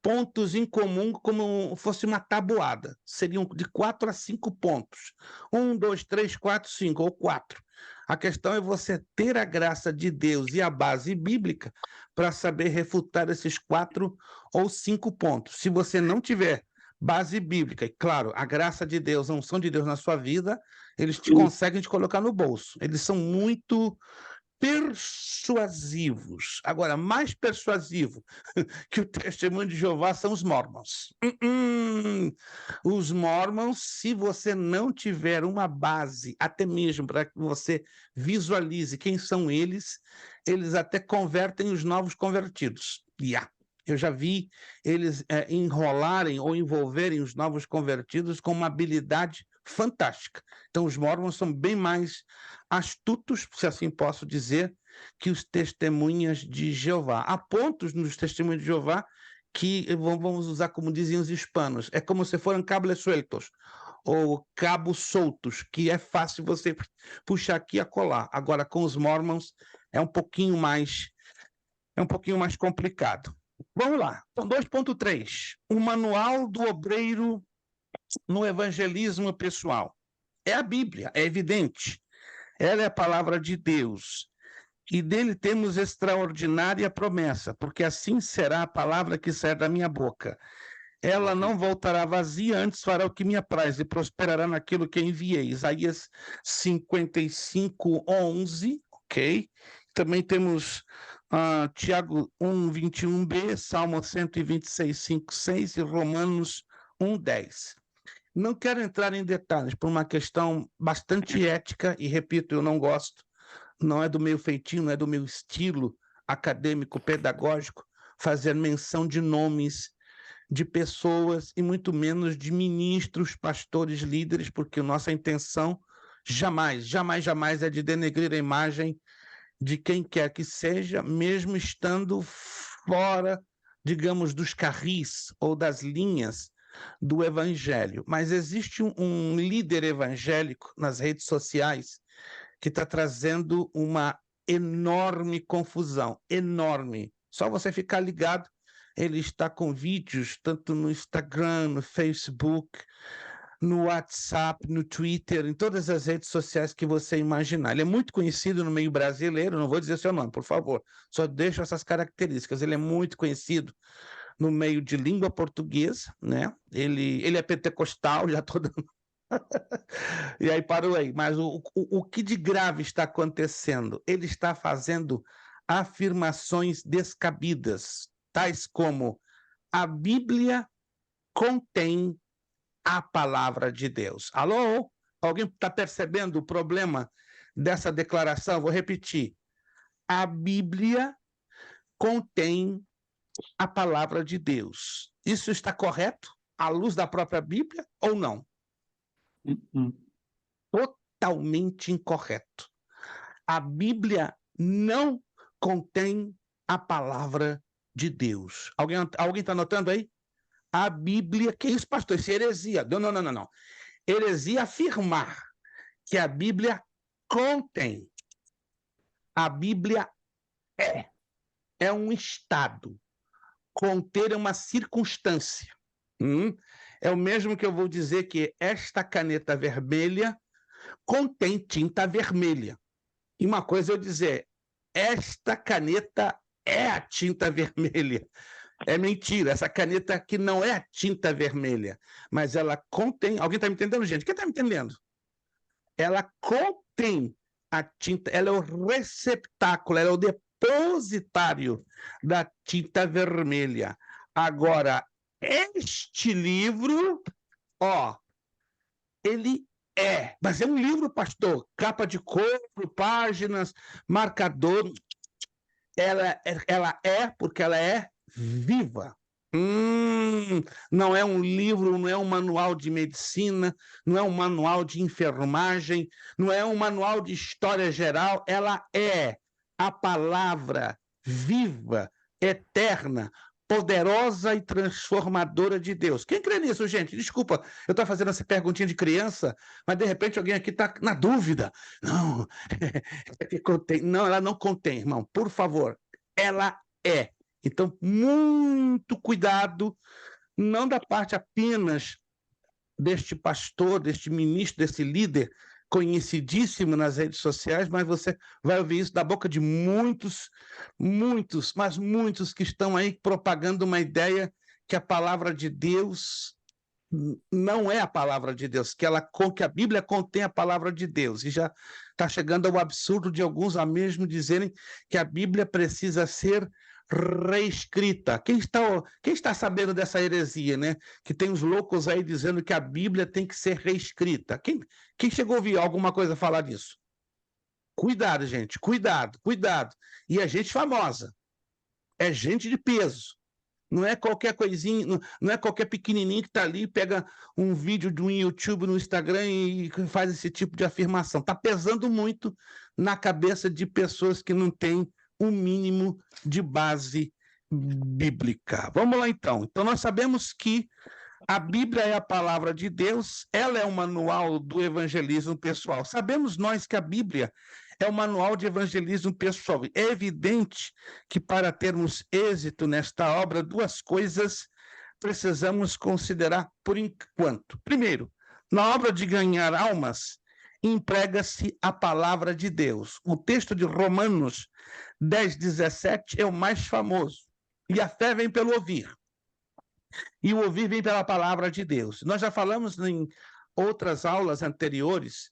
pontos em comum como fosse uma tabuada. Seriam de 4 a 5 pontos. 1, 2, 3, 4, 5 ou 4. A questão é você ter a graça de Deus e a base bíblica para saber refutar esses 4 ou 5 pontos. Se você não tiver base bíblica, e claro, a graça de Deus, a unção de Deus na sua vida, eles conseguem te colocar no bolso. Eles são muito persuasivos. Agora, mais persuasivo que o testemunho de Jeová são os Mormons. Os Mormons, se você não tiver uma base, até mesmo para que você visualize quem são eles até convertem os novos convertidos. Eu já vi eles enrolarem ou envolverem os novos convertidos com uma habilidade fantástica. Então, os Mormons são bem mais astutos, se assim posso dizer, que os testemunhas de Jeová. Há pontos nos testemunhos de Jeová que vamos usar como diziam os hispanos, é como se foram cables sueltos, ou cabos soltos, que é fácil você puxar aqui e acolá. Agora, com os Mormons, é um pouquinho mais complicado. Vamos lá, então 2.3, o manual do obreiro no evangelismo pessoal. É a Bíblia, é evidente. Ela é a palavra de Deus. E dele temos extraordinária promessa, porque assim será a palavra que sair da minha boca. Ela não voltará vazia, antes fará o que me apraz e prosperará naquilo que enviei. Isaías 55:11, ok? Também temos Tiago 1:21b, Salmo 126:5-6 e Romanos 1:10. Não quero entrar em detalhes por uma questão bastante ética, e repito, eu não gosto, não é do meu feitio, não é do meu estilo acadêmico, pedagógico, fazer menção de nomes de pessoas e muito menos de ministros, pastores, líderes, porque nossa intenção jamais é de denegrir a imagem de quem quer que seja, mesmo estando fora, digamos, dos carris ou das linhas do evangelho. Mas existe um líder evangélico nas redes sociais que está trazendo uma enorme confusão, enorme. Só você ficar ligado, ele está com vídeos tanto no Instagram, no Facebook, no WhatsApp, no Twitter, em todas as redes sociais que você imaginar. Ele é muito conhecido no meio brasileiro, não vou dizer seu nome, por favor, só deixo essas características. Ele é muito conhecido no meio de língua portuguesa, né? Ele é pentecostal, já estou dando... E aí parou aí. Mas o que de grave está acontecendo? Ele está fazendo afirmações descabidas, tais como a Bíblia contém a palavra de Deus. Alô? Alguém está percebendo o problema dessa declaração? Vou repetir. A Bíblia contém a palavra de Deus. Isso está correto à luz da própria Bíblia ou não? Totalmente incorreto. A Bíblia não contém a palavra de Deus. Alguém está anotando aí? A Bíblia, que isso, pastor? Isso é heresia. Não. Heresia afirmar que a Bíblia contém. A Bíblia é um estado. Conter é uma circunstância. É o mesmo que eu vou dizer que esta caneta vermelha contém tinta vermelha. E uma coisa eu dizer, esta caneta é a tinta vermelha. É mentira, essa caneta aqui não é a tinta vermelha, mas ela contém... Alguém está me entendendo, gente? Quem está me entendendo? Ela contém a tinta, ela é o receptáculo, ela é o depositário da tinta vermelha. Agora, este livro, ele mas é um livro, pastor, capa de couro, páginas, marcador. Ela é porque ela é viva. Não é um livro, não é um manual de medicina, não é um manual de enfermagem, não é um manual de história geral, ela é a palavra viva, eterna, poderosa e transformadora de Deus. Quem crê nisso, gente? Desculpa, eu estou fazendo essa perguntinha de criança, mas de repente alguém aqui está na dúvida. Não, ela não contém, irmão, por favor. Ela é. Então, muito cuidado, não da parte apenas deste pastor, deste ministro, desse líder conhecidíssimo nas redes sociais, mas você vai ouvir isso da boca de muitos, mas muitos que estão aí propagando uma ideia que a palavra de Deus não é a palavra de Deus, que a Bíblia contém a palavra de Deus, e já está chegando ao absurdo de alguns a mesmo dizerem que a Bíblia precisa ser reescrita. Quem está sabendo dessa heresia, né? Que tem os loucos aí dizendo que a Bíblia tem que ser reescrita. Quem chegou a ouvir alguma coisa falar disso? Cuidado, gente, cuidado. E é gente famosa, é gente de peso. Não é qualquer coisinha, não é qualquer pequenininho que está ali, pega um vídeo de um YouTube no Instagram e faz esse tipo de afirmação. Está pesando muito na cabeça de pessoas que não têm um mínimo de base bíblica. Vamos lá, então. Então, nós sabemos que a Bíblia é a palavra de Deus, ela é o manual do evangelismo pessoal. Sabemos nós que a Bíblia é o manual de evangelismo pessoal. É evidente que para termos êxito nesta obra, duas coisas precisamos considerar por enquanto. Primeiro, na obra de ganhar almas, emprega-se a palavra de Deus. O texto de Romanos 10:17 é o mais famoso. E a fé vem pelo ouvir. E o ouvir vem pela palavra de Deus. Nós já falamos em outras aulas anteriores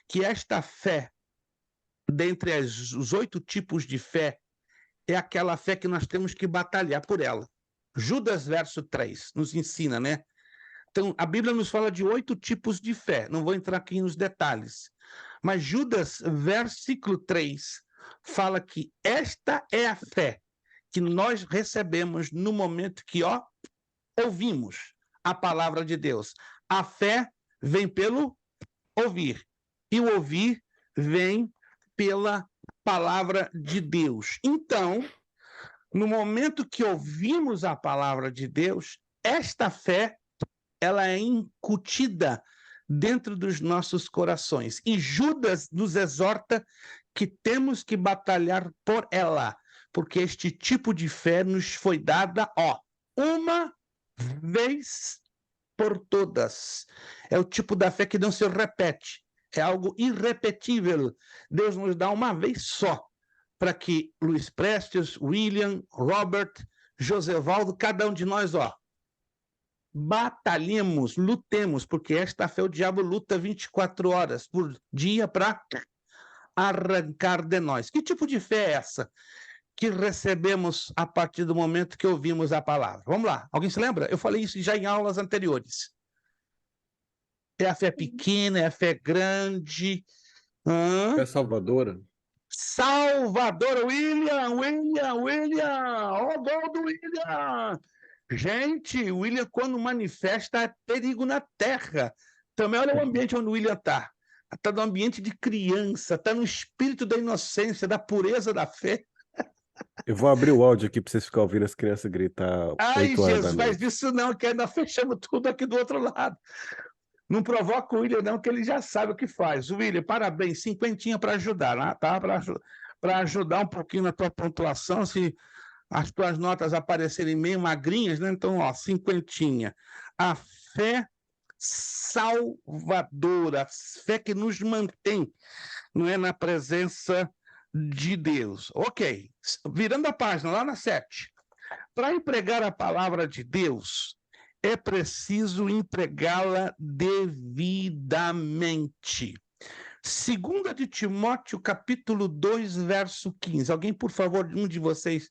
que esta fé, dentre os 8 tipos de fé, é aquela fé que nós temos que batalhar por ela. Judas, verso 3, nos ensina, né? Então, a Bíblia nos fala de 8 tipos de fé. Não vou entrar aqui nos detalhes. Mas Judas, versículo 3, fala que esta é a fé que nós recebemos no momento que, ouvimos a palavra de Deus. A fé vem pelo ouvir. E o ouvir vem pela palavra de Deus. Então, no momento que ouvimos a palavra de Deus, esta fé, ela é incutida dentro dos nossos corações. E Judas nos exorta que temos que batalhar por ela, porque este tipo de fé nos foi dada, uma vez por todas. É o tipo da fé que não se repete. É algo irrepetível. Deus nos dá uma vez só, para que Luiz Prestes, William, Robert, Josevaldo, cada um de nós, batalhemos, lutemos, porque esta fé o diabo luta 24 horas por dia para arrancar de nós. Que tipo de fé é essa que recebemos a partir do momento que ouvimos a palavra? Vamos lá, alguém se lembra? Eu falei isso já em aulas anteriores. É a fé pequena, é a fé grande. É salvadora. Salvador, William! Ó, gol do William! Gente, o William, quando manifesta, é perigo na terra. Também olha o ambiente onde o William está. Está no ambiente de criança, está no espírito da inocência, da pureza da fé. Eu vou abrir o áudio aqui para vocês ficarem ouvindo as crianças gritar Ai, 8 horas da Jesus, mas noite. isso não, que ainda fechamos tudo aqui do outro lado. Não provoca o William, não, que ele já sabe o que faz. William, parabéns, 50 para ajudar, né? Tá? Para ajudar um pouquinho na tua pontuação, se as tuas notas aparecerem meio magrinhas, né? Então, 50. A fé salvadora, a fé que nos mantém, não é, na presença de Deus. Ok, virando a página, lá na 7. Para empregar a palavra de Deus, é preciso empregá-la devidamente. 2 de Timóteo, capítulo 2, verso 15. Alguém, por favor, um de vocês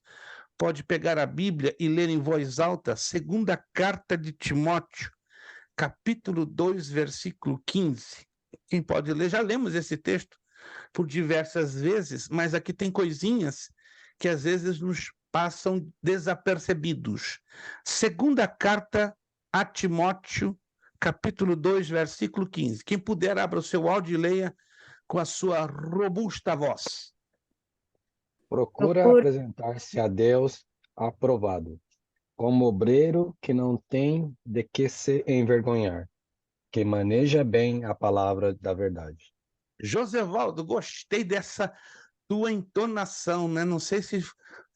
pode pegar a Bíblia e ler em voz alta? 2ª carta de Timóteo, capítulo 2, versículo 15. Quem pode ler? Já lemos esse texto por diversas vezes, mas aqui tem coisinhas que às vezes nos passam desapercebidos. 2ª carta a Timóteo, capítulo 2, versículo 15. Quem puder, abra o seu áudio e leia com a sua robusta voz. Procura apresentar-se a Deus aprovado, como obreiro que não tem de que se envergonhar, que maneja bem a palavra da verdade. Josevaldo, gostei dessa tua entonação, né? Não sei se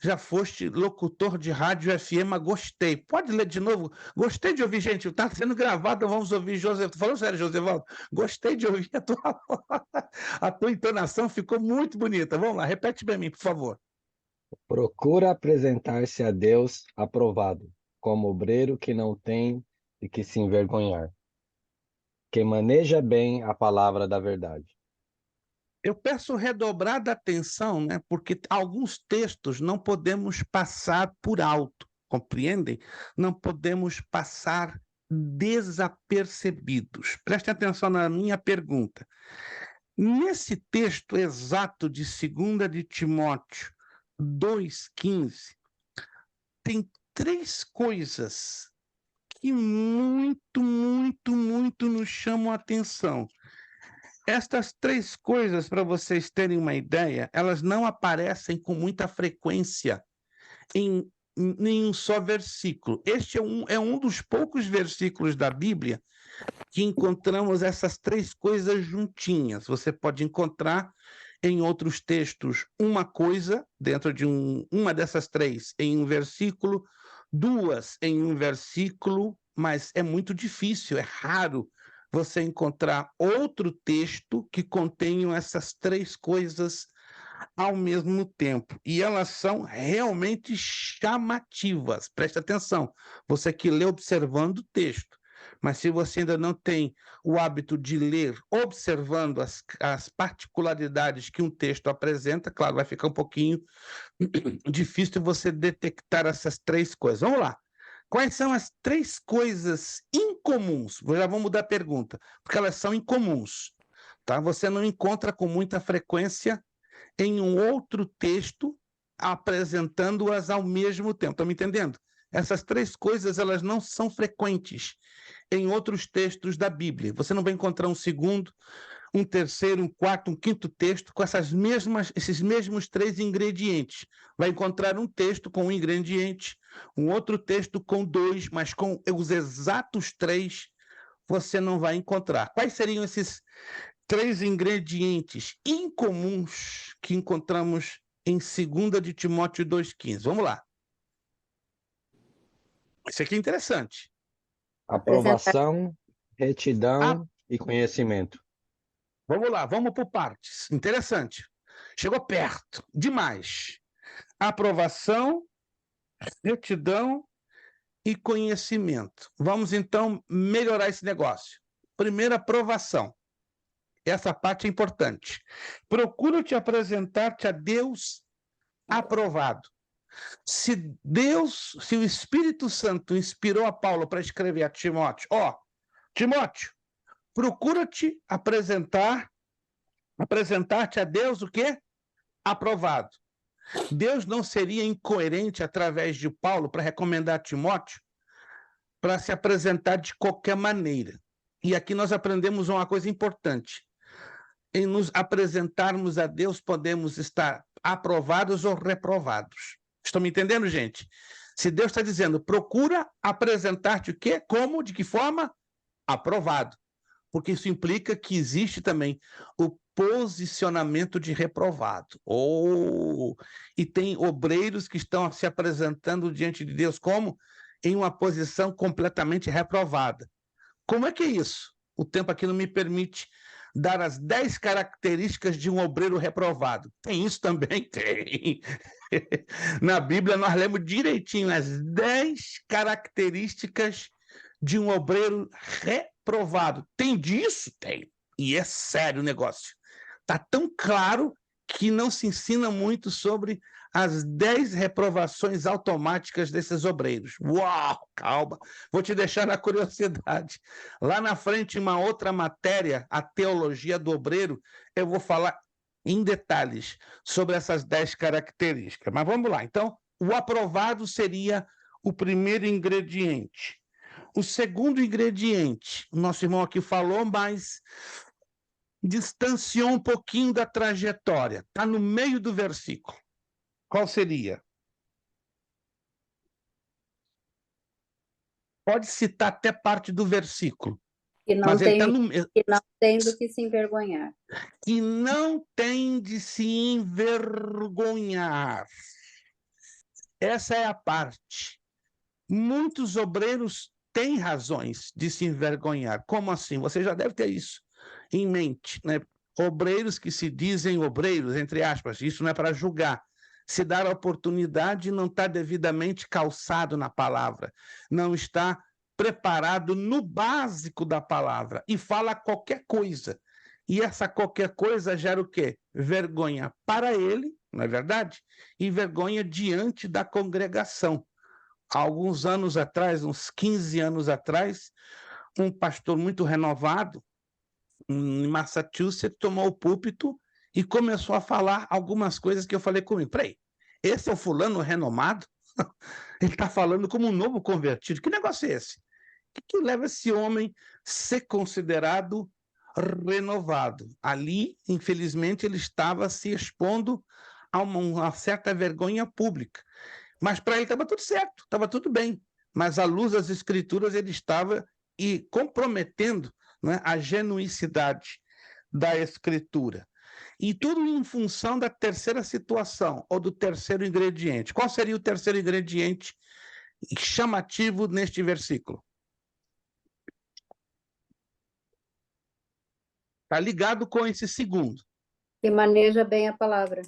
já foste locutor de rádio FM, mas gostei. Pode ler de novo? Gostei de ouvir, gente. Está sendo gravado, vamos ouvir, José. Tô falando sério, Josevaldo. Gostei de ouvir a tua a tua entonação, ficou muito bonita. Vamos lá, repete para mim, por favor. Procura apresentar-se a Deus aprovado, como obreiro que não tem de que se envergonhar, que maneja bem a palavra da verdade. Eu peço redobrada atenção, né? Porque alguns textos não podemos passar por alto, compreendem? Não podemos passar desapercebidos. Prestem atenção na minha pergunta. Nesse texto exato de 2 de Timóteo 2,15, tem 3 coisas que muito nos chamam a atenção. Estas 3 coisas, para vocês terem uma ideia, elas não aparecem com muita frequência em nenhum só versículo. Este é um dos poucos versículos da Bíblia que encontramos essas 3 coisas juntinhas. Você pode encontrar em outros textos uma coisa dentro de uma dessas 3 em um versículo, 2 em um versículo, mas é muito difícil, é raro você encontrar outro texto que contenha essas 3 coisas ao mesmo tempo. E elas são realmente chamativas. Preste atenção, você que lê observando o texto. Mas se você ainda não tem o hábito de ler observando as particularidades que um texto apresenta, claro, vai ficar um pouquinho difícil você detectar essas 3 coisas. Vamos lá. Quais são as 3 coisas incomuns? Já vamos mudar a pergunta, porque elas são incomuns. Tá? Você não encontra com muita frequência em um outro texto apresentando-as ao mesmo tempo. Estão me entendendo? Essas 3 coisas elas não são frequentes em outros textos da Bíblia. Você não vai encontrar um segundo, um terceiro, um quarto, um quinto texto com esses mesmos 3 ingredientes. Vai encontrar um texto com um ingrediente, um outro texto com 2, mas com os exatos 3 você não vai encontrar. Quais seriam esses 3 ingredientes incomuns que encontramos em 2 de Timóteo 2,15? Vamos lá. Isso aqui é interessante. Aprovação, retidão e conhecimento. Vamos lá, vamos por partes. Interessante. Chegou perto, demais. Aprovação, retidão e conhecimento. Vamos, então, melhorar esse negócio. Primeiro, aprovação. Essa parte é importante. Procura te apresentar-te a Deus aprovado. Se o Espírito Santo inspirou a Paulo para escrever a Timóteo, Timóteo, procura-te apresentar-te a Deus o quê? Aprovado. Deus não seria incoerente através de Paulo para recomendar a Timóteo para se apresentar de qualquer maneira. E aqui nós aprendemos uma coisa importante. Em nos apresentarmos a Deus, podemos estar aprovados ou reprovados. Estão me entendendo, gente? Se Deus está dizendo, procura apresentar-te o quê? Como? De que forma? Aprovado. Porque isso implica que existe também o posicionamento de reprovado. E tem obreiros que estão se apresentando diante de Deus como? Em uma posição completamente reprovada. Como é que é isso? O tempo aqui não me permite dar as 10 características de um obreiro reprovado. Tem isso também? Tem. Na Bíblia nós lemos direitinho as 10 características de um obreiro reprovado. Tem disso? Tem. E é sério o negócio. Está tão claro que não se ensina muito sobre as 10 reprovações automáticas desses obreiros. Uau, calma. Vou te deixar na curiosidade. Lá na frente, em uma outra matéria, a teologia do obreiro, eu vou falar em detalhes sobre essas 10 características. Mas vamos lá. Então, o aprovado seria o primeiro ingrediente. O segundo ingrediente, o nosso irmão aqui falou, mas distanciou um pouquinho da trajetória. Está no meio do versículo. Qual seria? Pode citar até parte do versículo. Que não Mas ele está tem, no... que não tem do que se envergonhar. que não tem de se envergonhar. Essa é a parte. Muitos obreiros têm razões de se envergonhar. Como assim? Você já deve ter isso em mente, né? Obreiros que se dizem obreiros, entre aspas, isso não é para julgar. Se dar a oportunidade, não está devidamente calçado na palavra, não está preparado no básico da palavra e fala qualquer coisa. E essa qualquer coisa gera o quê? Vergonha para ele, não é verdade? E vergonha diante da congregação. Há alguns anos atrás, uns 15 anos atrás, um pastor muito renovado, em Massachusetts, tomou o púlpito e começou a falar algumas coisas que eu falei comigo. Peraí, esse é o fulano renomado? Ele está falando como um novo convertido. Que negócio é esse? O que leva esse homem a ser considerado renovado? Ali, infelizmente, ele estava se expondo a uma certa vergonha pública. Mas para ele estava tudo certo, estava tudo bem. Mas, à luz das escrituras, ele estava comprometendo, né, a genuicidade da escritura. E tudo em função da terceira situação, ou do terceiro ingrediente. Qual seria o terceiro ingrediente chamativo neste versículo? Está ligado com esse segundo. Que maneja bem a palavra.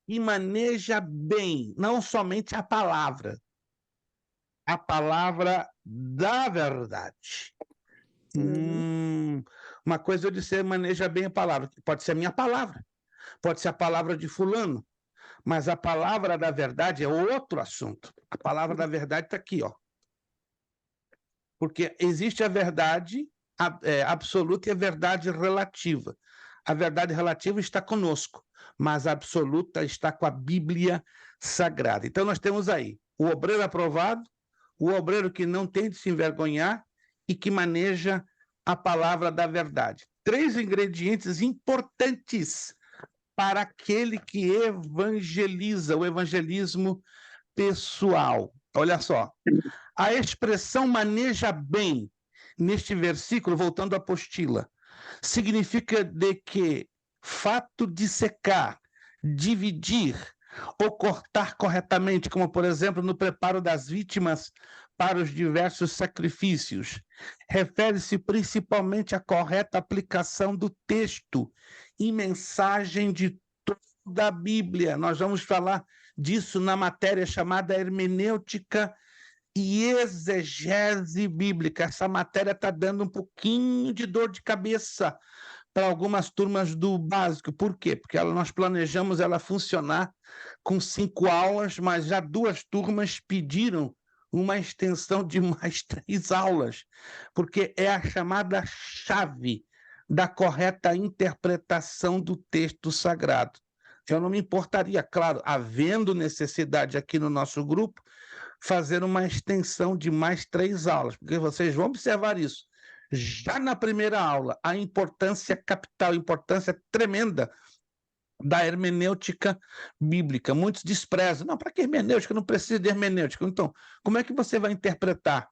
E maneja bem, não somente a palavra da verdade. Uma coisa eu disse, maneja bem a palavra. Pode ser a minha palavra, pode ser a palavra de fulano, mas a palavra da verdade é outro assunto. A palavra da verdade está aqui, ó. Porque existe a verdade absoluta e a verdade relativa. A verdade relativa está conosco, mas a absoluta está com a Bíblia Sagrada. Então nós temos aí o obreiro aprovado, o obreiro que não tem de se envergonhar e que maneja a palavra da verdade. 3 ingredientes importantes para aquele que evangeliza, o evangelismo pessoal. Olha só, a expressão maneja bem, neste versículo, voltando à apostila, significa de que fato de secar, dividir ou cortar corretamente, como, por exemplo, no preparo das vítimas para os diversos sacrifícios. Refere-se principalmente à correta aplicação do texto e mensagem de toda a Bíblia. Nós vamos falar disso na matéria chamada hermenêutica e exegese bíblica. Essa matéria está dando um pouquinho de dor de cabeça para algumas turmas do básico. Por quê? Porque nós planejamos ela funcionar com 5 aulas, mas já 2 turmas pediram uma extensão de mais 3 aulas, porque é a chamada chave da correta interpretação do texto sagrado. Eu não me importaria, claro, havendo necessidade aqui no nosso grupo, fazer uma extensão de mais 3 aulas, porque vocês vão observar isso. Já na primeira aula, a importância capital, a importância tremenda da hermenêutica bíblica. Muitos desprezam. Não, para que hermenêutica? Não precisa de hermenêutica. Então, como é que você vai interpretar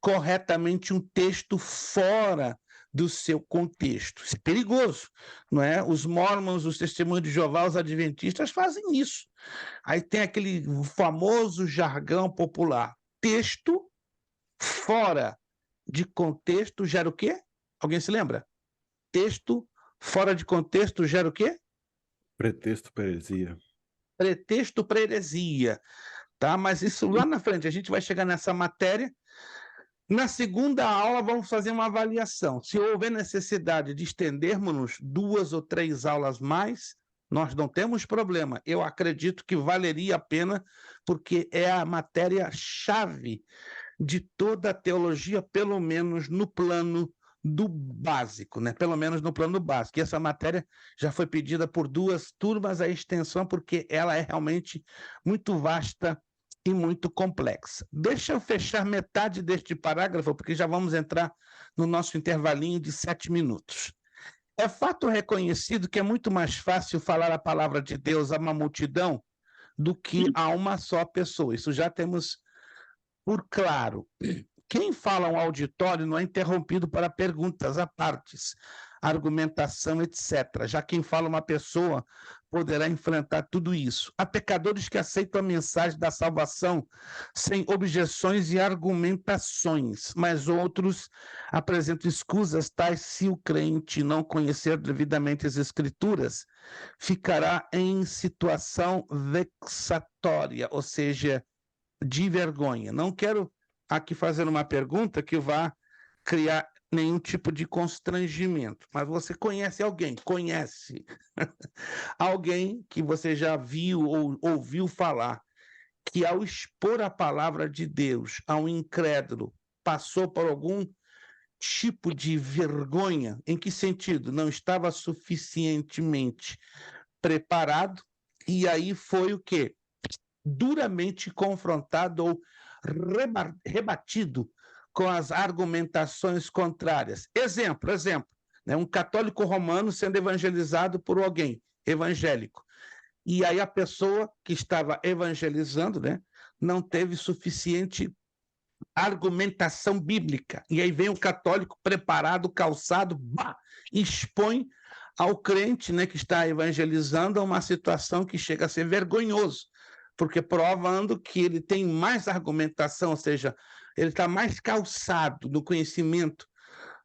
corretamente um texto fora do seu contexto? Isso é perigoso, não é? Os mormons, os testemunhos de Jeová, os adventistas fazem isso. Aí tem aquele famoso jargão popular. Texto fora de contexto gera o quê? Alguém se lembra? Texto fora de contexto gera o quê? Pretexto para heresia. Pretexto para heresia. Tá? Mas isso lá na frente, a gente vai chegar nessa matéria. Na segunda aula, vamos fazer uma avaliação. Se houver necessidade de estendermos 2 ou 3 aulas mais, nós não temos problema. Eu acredito que valeria a pena, porque é a matéria-chave de toda a teologia, pelo menos no plano do básico, né? Pelo menos no plano básico. E essa matéria já foi pedida por 2 turmas a extensão, porque ela é realmente muito vasta e muito complexa. Deixa eu fechar metade deste parágrafo, porque já vamos entrar no nosso intervalinho de 7 minutos. É fato reconhecido que é muito mais fácil falar a palavra de Deus a uma multidão do que a uma só pessoa. Isso já temos por claro. Quem fala um auditório não é interrompido para perguntas à partes, argumentação, etc. Já quem fala uma pessoa poderá enfrentar tudo isso. Há pecadores que aceitam a mensagem da salvação sem objeções e argumentações, mas outros apresentam escusas tais se o crente não conhecer devidamente as Escrituras, ficará em situação vexatória, ou seja, de vergonha. Não quero aqui fazer uma pergunta que vá criar nenhum tipo de constrangimento, mas você conhece alguém, conhece alguém que você já viu ou ouviu falar que ao expor a palavra de Deus a um incrédulo passou por algum tipo de vergonha? Em que sentido? Não estava suficientemente preparado e aí foi o quê? Duramente confrontado ou rebatido com as argumentações contrárias. Exemplo, né, um católico romano sendo evangelizado por alguém evangélico. E aí a pessoa que estava evangelizando, né, não teve suficiente argumentação bíblica. E aí vem o católico preparado, calçado, expõe ao crente, né, que está evangelizando a uma situação que chega a ser vergonhoso, porque provando que ele tem mais argumentação, ou seja, ele está mais calçado no conhecimento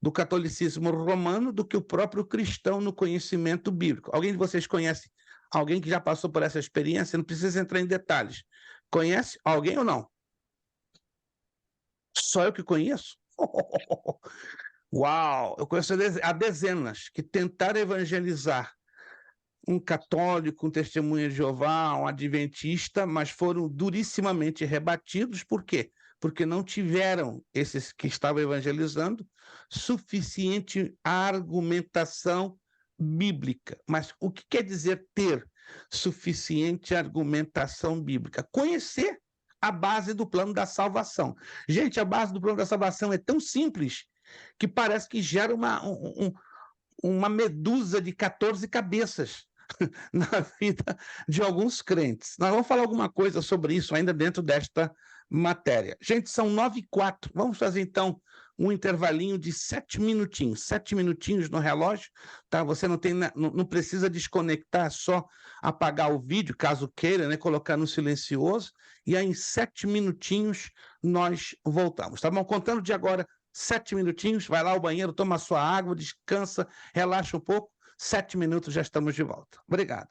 do catolicismo romano do que o próprio cristão no conhecimento bíblico. Alguém de vocês conhece alguém que já passou por essa experiência? Não precisa entrar em detalhes. Conhece alguém ou não? Só eu que conheço? Uau! Eu conheço há dezenas que tentaram evangelizar um católico, um testemunha de Jeová, um adventista, mas foram durissimamente rebatidos. Por quê? Porque não tiveram, esses que estavam evangelizando, suficiente argumentação bíblica. Mas o que quer dizer ter suficiente argumentação bíblica? Conhecer a base do plano da salvação. Gente, a base do plano da salvação é tão simples que parece que gera uma medusa de 14 cabeças na vida de alguns crentes. Nós vamos falar alguma coisa sobre isso ainda dentro desta matéria. Gente, são 9h04. Vamos fazer, então, um intervalinho de 7 minutinhos. 7 minutinhos no relógio, tá? Você não precisa desconectar, é só apagar o vídeo, caso queira, né? Colocar no silencioso. E aí, em 7 minutinhos, nós voltamos, tá bom? Contando de agora 7 minutinhos, vai lá ao banheiro, toma sua água, descansa, relaxa um pouco. 7 minutos, já estamos de volta. Obrigado.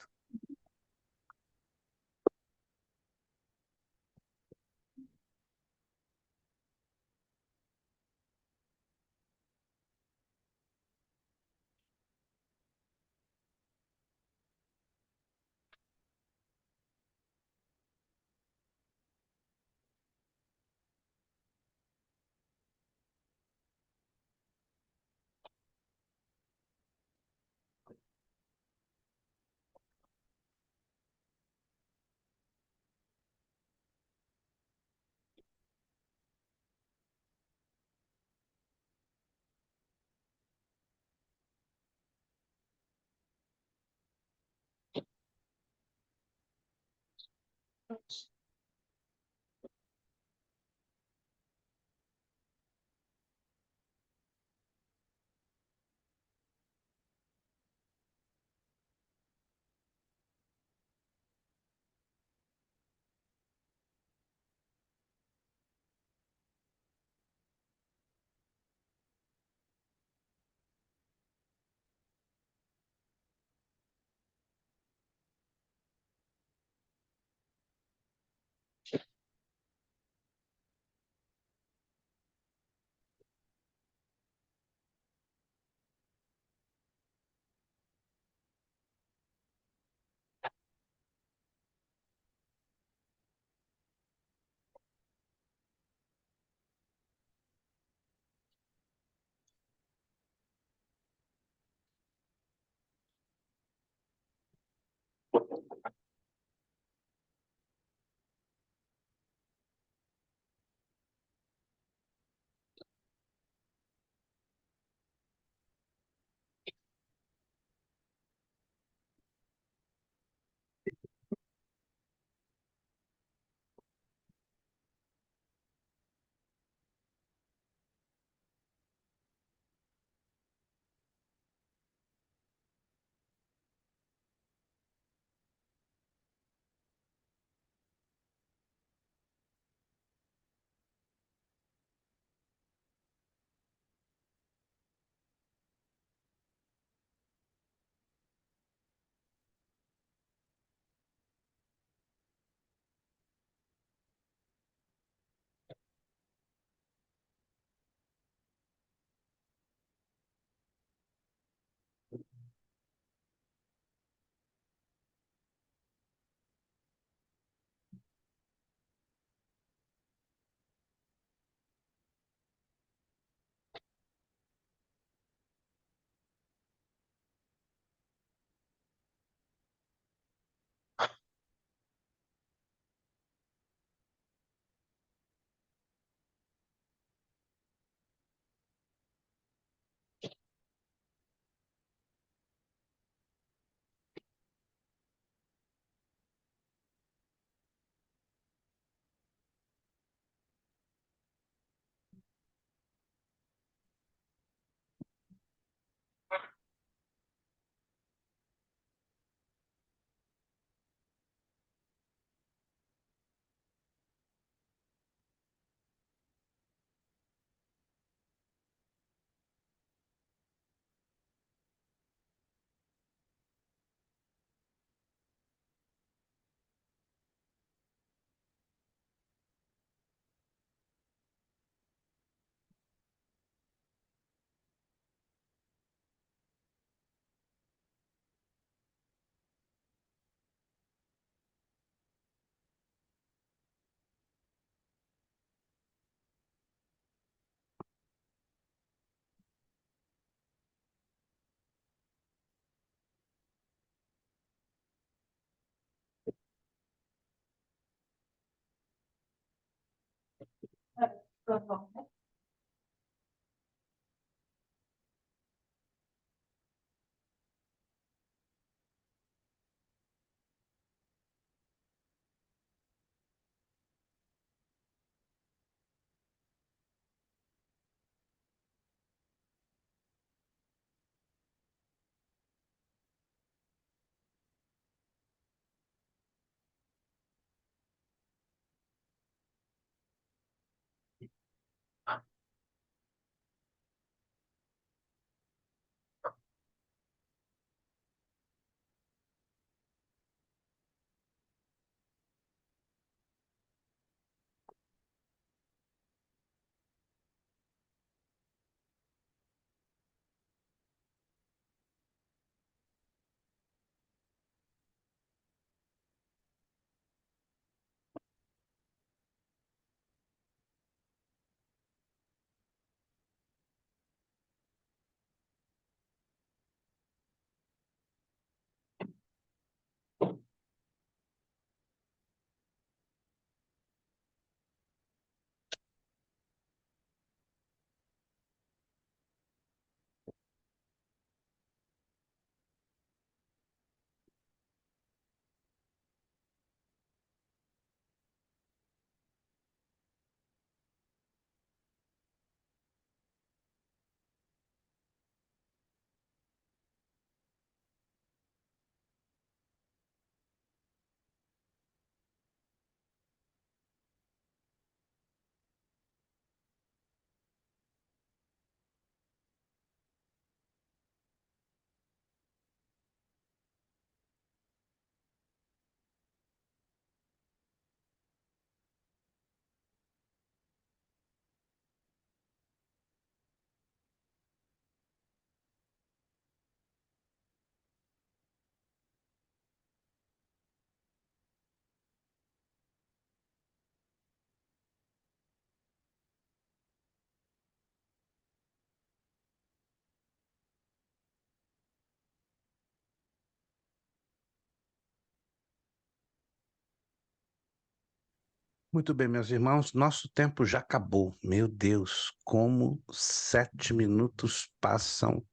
Muito bem, meus irmãos, nosso tempo já acabou. Meu Deus, como 7 minutos passam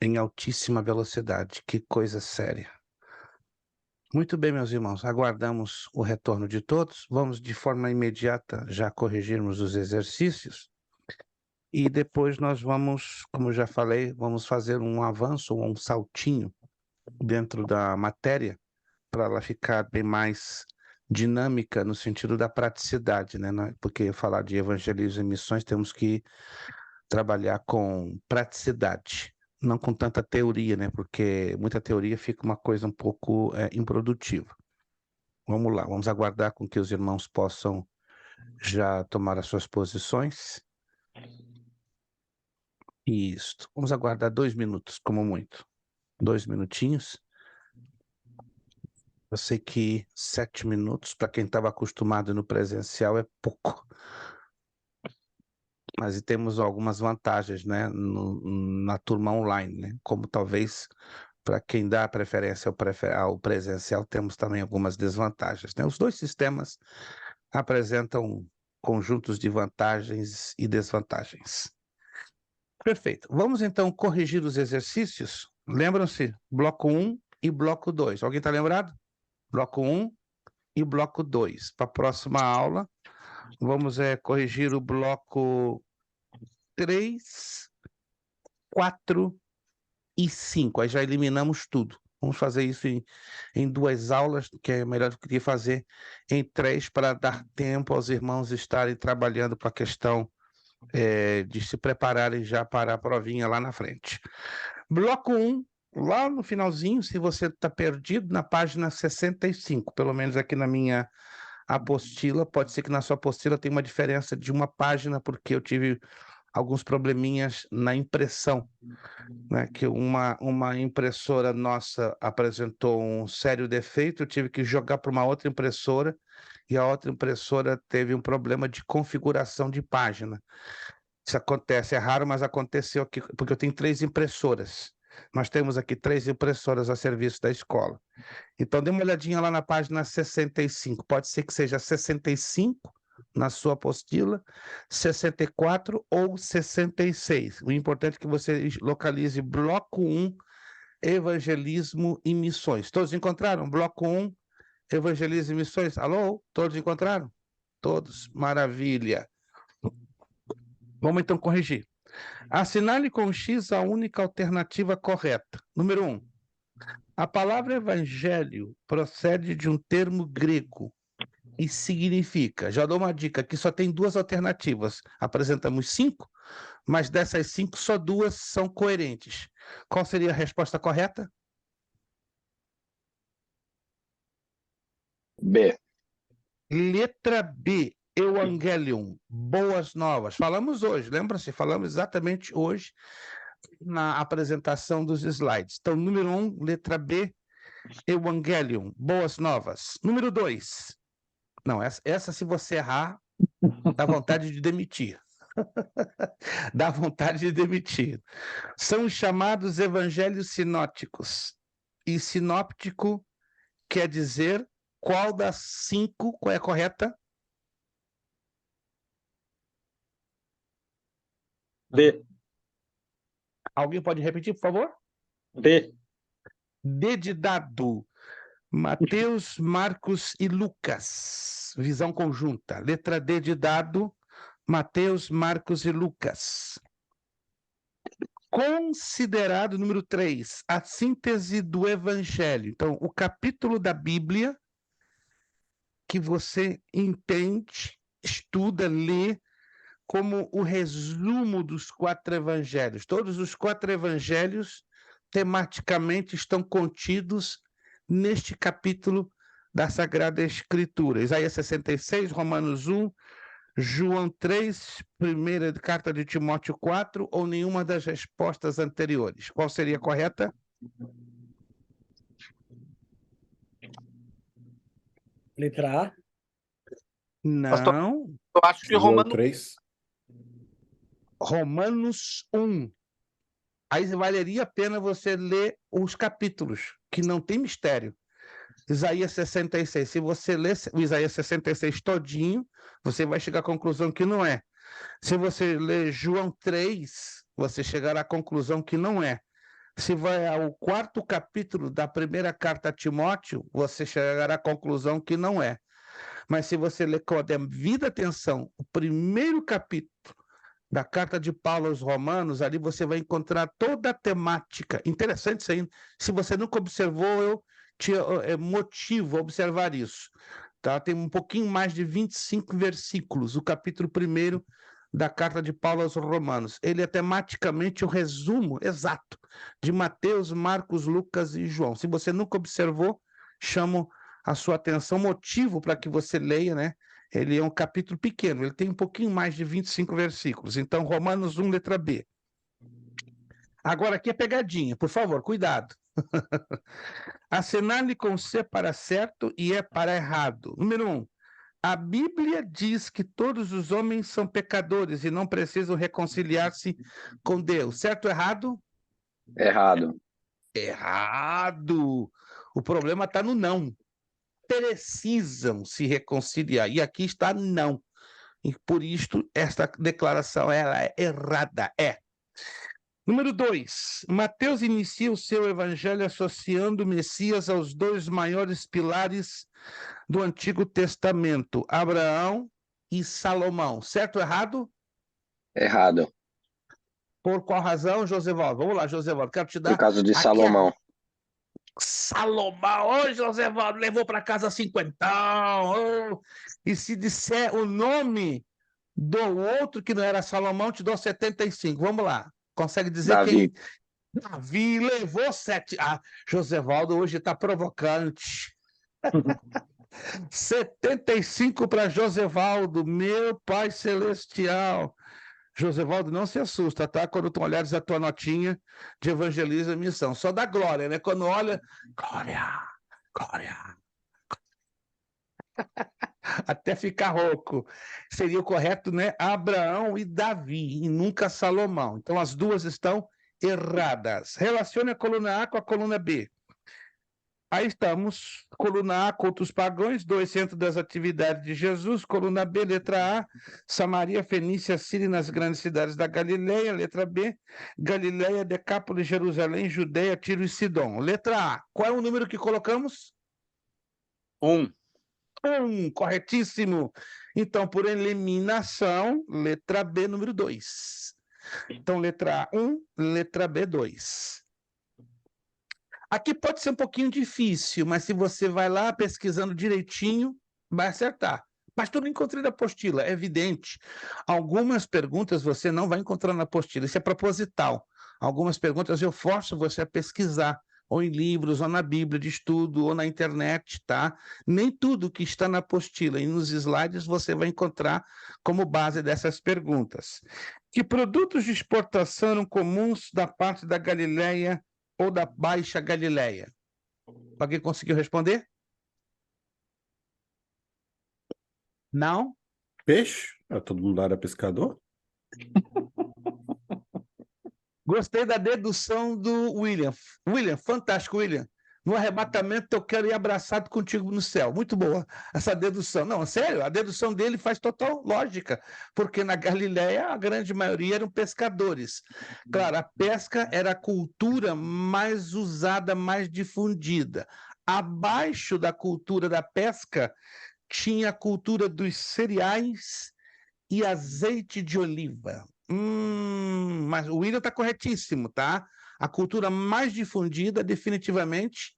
em altíssima velocidade. Que coisa séria. Muito bem, meus irmãos, aguardamos o retorno de todos. Vamos de forma imediata já corrigirmos os exercícios. E depois nós vamos, como já falei, vamos fazer um avanço ou um saltinho dentro da matéria para ela ficar bem mais dinâmica no sentido da praticidade, né? Porque falar de evangelismo e missões temos que trabalhar com praticidade, não com tanta teoria, né? Porque muita teoria fica uma coisa um pouco improdutiva. Vamos lá, vamos aguardar com que os irmãos possam já tomar as suas posições. Isso. Vamos aguardar 2 minutos, como muito. 2 minutinhos. Eu sei que 7 minutos, para quem estava acostumado no presencial, é pouco. Mas temos algumas vantagens, né, na turma online, né? Como talvez para quem dá preferência ao presencial, temos também algumas desvantagens, né? Os dois sistemas apresentam conjuntos de vantagens e desvantagens. Perfeito. Vamos então corrigir os exercícios. Lembram-se? Bloco 1 e bloco 2. Alguém está lembrado? Bloco 1 e bloco 2. Para a próxima aula, vamos corrigir o bloco 3, 4 e 5. Aí já eliminamos tudo. Vamos fazer isso em 2 aulas, que é melhor do que fazer em 3, para dar tempo aos irmãos estarem trabalhando para a questão de se prepararem já para a provinha lá na frente. Bloco 1, lá no finalzinho, se você está perdido, na página 65, pelo menos aqui na minha apostila, pode ser que na sua apostila tenha uma diferença de uma página, porque eu tive alguns probleminhas na impressão, né? Que uma impressora nossa apresentou um sério defeito, eu tive que jogar para uma outra impressora, e a outra impressora teve um problema de configuração de página. Isso acontece, é raro, mas aconteceu aqui, porque eu tenho 3 impressoras. Nós temos aqui 3 impressoras a serviço da escola. Então, dê uma olhadinha lá na página 65. Pode ser que seja 65 na sua apostila, 64 ou 66. O importante é que você localize bloco 1, evangelismo e missões. Todos encontraram? Bloco 1, evangelismo e missões. Alô? Todos encontraram? Todos. Maravilha. Vamos então corrigir. Assinale com X a única alternativa correta. Número 1. A palavra evangelho procede de um termo grego e significa, já dou uma dica, que só tem 2 alternativas. Apresentamos 5, mas dessas 5, só 2 são coerentes. Qual seria a resposta correta? B. Letra B, Evangelium, boas novas. Falamos hoje, lembra-se? Falamos exatamente hoje na apresentação dos slides. Então, número 1, letra B, Evangelium, boas novas. Número 2, não, essa se você errar, dá vontade de demitir. Dá vontade de demitir. São os chamados evangelhos sinóticos. E sinóptico quer dizer qual das 5, qual é a correta? B. Alguém pode repetir, por favor? B. D de dado. Mateus, Marcos e Lucas. Visão conjunta. Letra D de dado. Mateus, Marcos e Lucas. Considerado número 3, a síntese do Evangelho. Então, o capítulo da Bíblia que você entende, estuda, lê como o resumo dos 4 evangelhos. Todos os 4 evangelhos, tematicamente, estão contidos neste capítulo da Sagrada Escritura. Isaías 66, Romanos 1, João 3, primeira carta de Timóteo 4, ou nenhuma das respostas anteriores. Qual seria a correta? Letra A. Não. Eu acho que João Romano 3. Romanos 1. Aí valeria a pena você ler os capítulos, que não tem mistério. Isaías 66. Se você ler o Isaías 66 todinho, você vai chegar à conclusão que não é. Se você ler João 3, você chegará à conclusão que não é. Se vai ao 4º capítulo da primeira carta a Timóteo, você chegará à conclusão que não é. Mas se você ler com a devida atenção o primeiro capítulo da carta de Paulo aos Romanos, ali você vai encontrar toda a temática. Interessante isso aí. Se você nunca observou, eu te motivo a observar isso. Tá? Tem um pouquinho mais de 25 versículos, o capítulo 1º da carta de Paulo aos Romanos. Ele é tematicamente o resumo exato de Mateus, Marcos, Lucas e João. Se você nunca observou, chamo a sua atenção, motivo para que você leia, né? Ele é um capítulo pequeno, ele tem um pouquinho mais de 25 versículos. Então, Romanos 1, letra B. Agora, aqui é pegadinha, por favor, cuidado. Assinale com C para certo e E para errado. Número 1. A Bíblia diz que todos os homens são pecadores e não precisam reconciliar-se com Deus. Certo ou errado? Errado. Errado. O problema está no não. Precisam se reconciliar. E aqui está não. E por isto, esta declaração ela é errada. É. Número 2. Mateus inicia o seu evangelho associando o Messias aos 2 maiores pilares do Antigo Testamento, Abraão e Salomão. Certo ou errado? Errado. Por qual razão, Josevaldo? Vamos lá, Josevaldo. Quero te dar... Por causa de aqui Salomão. Salomão, ô Josevaldo, levou para casa 50. E se disser o nome do outro que não era Salomão, te dou 75. Vamos lá. Consegue dizer Davi. quem? Davi levou 7. Ah, Josevaldo hoje está provocante. 75 para Josevaldo, meu Pai Celestial. Josevaldo, não se assusta, tá? Quando tu olhares a tua notinha de evangelismo e missão. Só dá glória, né? Quando olha, glória, glória. Até ficar rouco. Seria o correto, né? Abraão e Davi, e nunca Salomão. Então, as duas estão erradas. Relacione a coluna A com a coluna B. Aí estamos, coluna A, cultos pagãos, 2, centro das atividades de Jesus, coluna B, letra A, Samaria, Fenícia, Síria, nas grandes cidades da Galileia, letra B, Galileia, Decápolis, Jerusalém, Judeia, Tiro e Sidom. Letra A, qual é o número que colocamos? 1. Corretíssimo. Então, por eliminação, letra B, número 2. Então, letra A, 1, letra B, 2. Aqui pode ser um pouquinho difícil, mas se você vai lá pesquisando direitinho, vai acertar. Pastor, não encontrei na apostila. É evidente. Algumas perguntas você não vai encontrar na apostila. Isso é proposital. Algumas perguntas eu forço você a pesquisar, ou em livros, ou na Bíblia de estudo, ou na internet, tá? Nem tudo que está na apostila e nos slides você vai encontrar como base dessas perguntas. Que produtos de exportação eram comuns da parte da Galileia ou da Baixa Galileia? Alguém conseguiu responder? Não? Peixe? Todo mundo era pescador? Gostei da dedução do William. William, fantástico, William. No arrebatamento eu quero ir abraçado contigo no céu. Muito boa essa dedução. Não, sério, a dedução dele faz total lógica, porque na Galileia a grande maioria eram pescadores. Claro, a pesca era a cultura mais usada, mais difundida. Abaixo da cultura da pesca tinha a cultura dos cereais e azeite de oliva. Mas o William está corretíssimo, tá? A cultura mais difundida, definitivamente,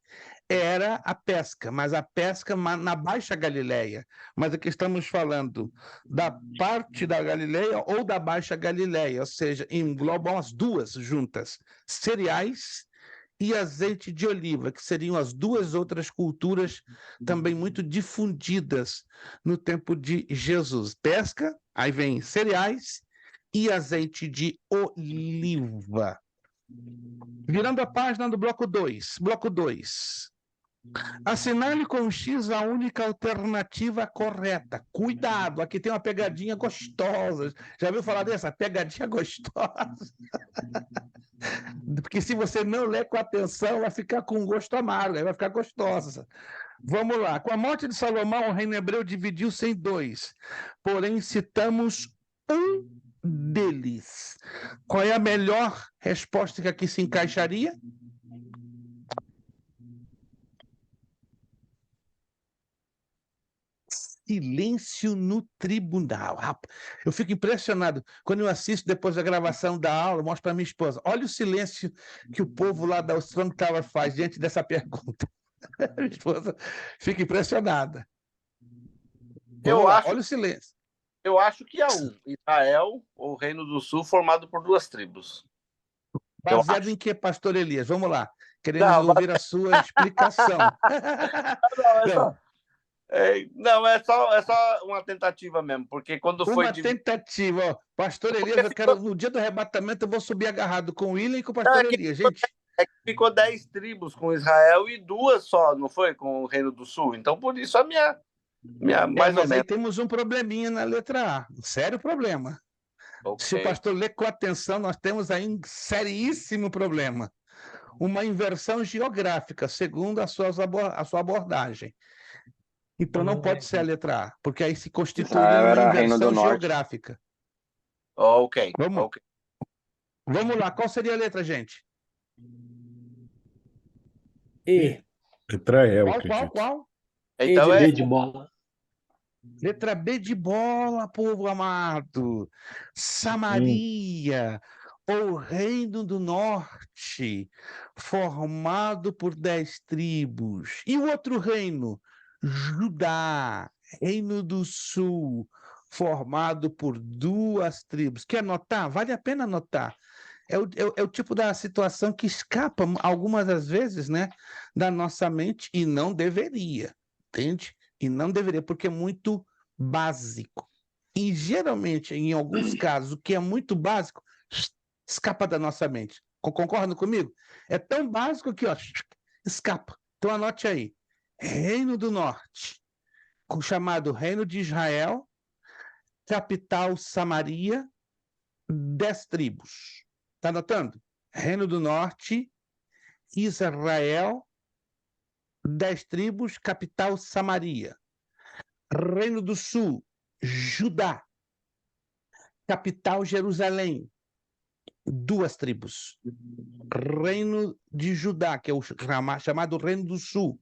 era a pesca, mas a pesca na Baixa Galileia. Mas aqui estamos falando da parte da Galileia ou da Baixa Galileia, ou seja, englobam as duas juntas, cereais e azeite de oliva, que seriam as duas outras culturas também muito difundidas no tempo de Jesus. Pesca, aí vem cereais e azeite de oliva. Virando a página do bloco 2. Bloco 2. Assinale com um X a única alternativa correta. Cuidado, aqui tem uma pegadinha gostosa. Já ouviu falar dessa? Pegadinha gostosa. Porque se você não ler com atenção, vai ficar com um gosto amargo, vai ficar gostosa. Vamos lá. Com a morte de Salomão, o reino hebreu dividiu-se em 2. Porém, citamos um deles. Qual é a melhor resposta que aqui se encaixaria? Silêncio no tribunal. Eu fico impressionado quando eu assisto depois da gravação da aula, mostro para minha esposa. Olha o silêncio que o povo lá da Strong Tower faz diante dessa pergunta. Minha esposa fica impressionada. Olha o silêncio. Eu acho que é Israel, ou Reino do Sul, formado por 2 tribos. Baseado em que, pastor Elias? Vamos lá. Queremos ouvir a sua explicação. Não, é só uma tentativa mesmo, porque quando foi... Uma tentativa, ó. Pastor Elias, eu quero, no dia do arrebatamento, eu vou subir agarrado com o William e com o pastor Elias, gente. Ficou 10 tribos com Israel e 2 só, não foi? Com o Reino do Sul. Então, por isso, a minha mais ou Mas menos. aí temos um probleminha na letra A, um sério problema. Okay. Se o pastor ler com atenção, nós temos aí um seríssimo problema. Uma inversão geográfica, segundo a sua abordagem. Então não pode ser a letra A, porque aí se constituiria uma inversão geográfica. Ok. Vamos lá, qual seria a letra, gente? E. Letra E, eu acredito. Qual? Então B de bola. Letra B de bola, povo amado. Samaria, ou Reino do Norte, formado por 10 tribos. E o outro reino? Judá, Reino do Sul, formado por 2 tribos. Quer anotar? Vale a pena anotar. É o tipo da situação que escapa algumas das vezes, né, da nossa mente e não deveria, entende? E não deveria, porque é muito básico. E geralmente, em alguns casos, o que é muito básico escapa da nossa mente. Concordam comigo? É tão básico que, ó, escapa. Então anote aí. Reino do Norte, chamado Reino de Israel, capital Samaria, 10 tribos. Está anotando? Reino do Norte, Israel, 10 tribos, capital Samaria. Reino do Sul, Judá. Capital Jerusalém, 2 tribos. Reino de Judá, que é o chamado Reino do Sul.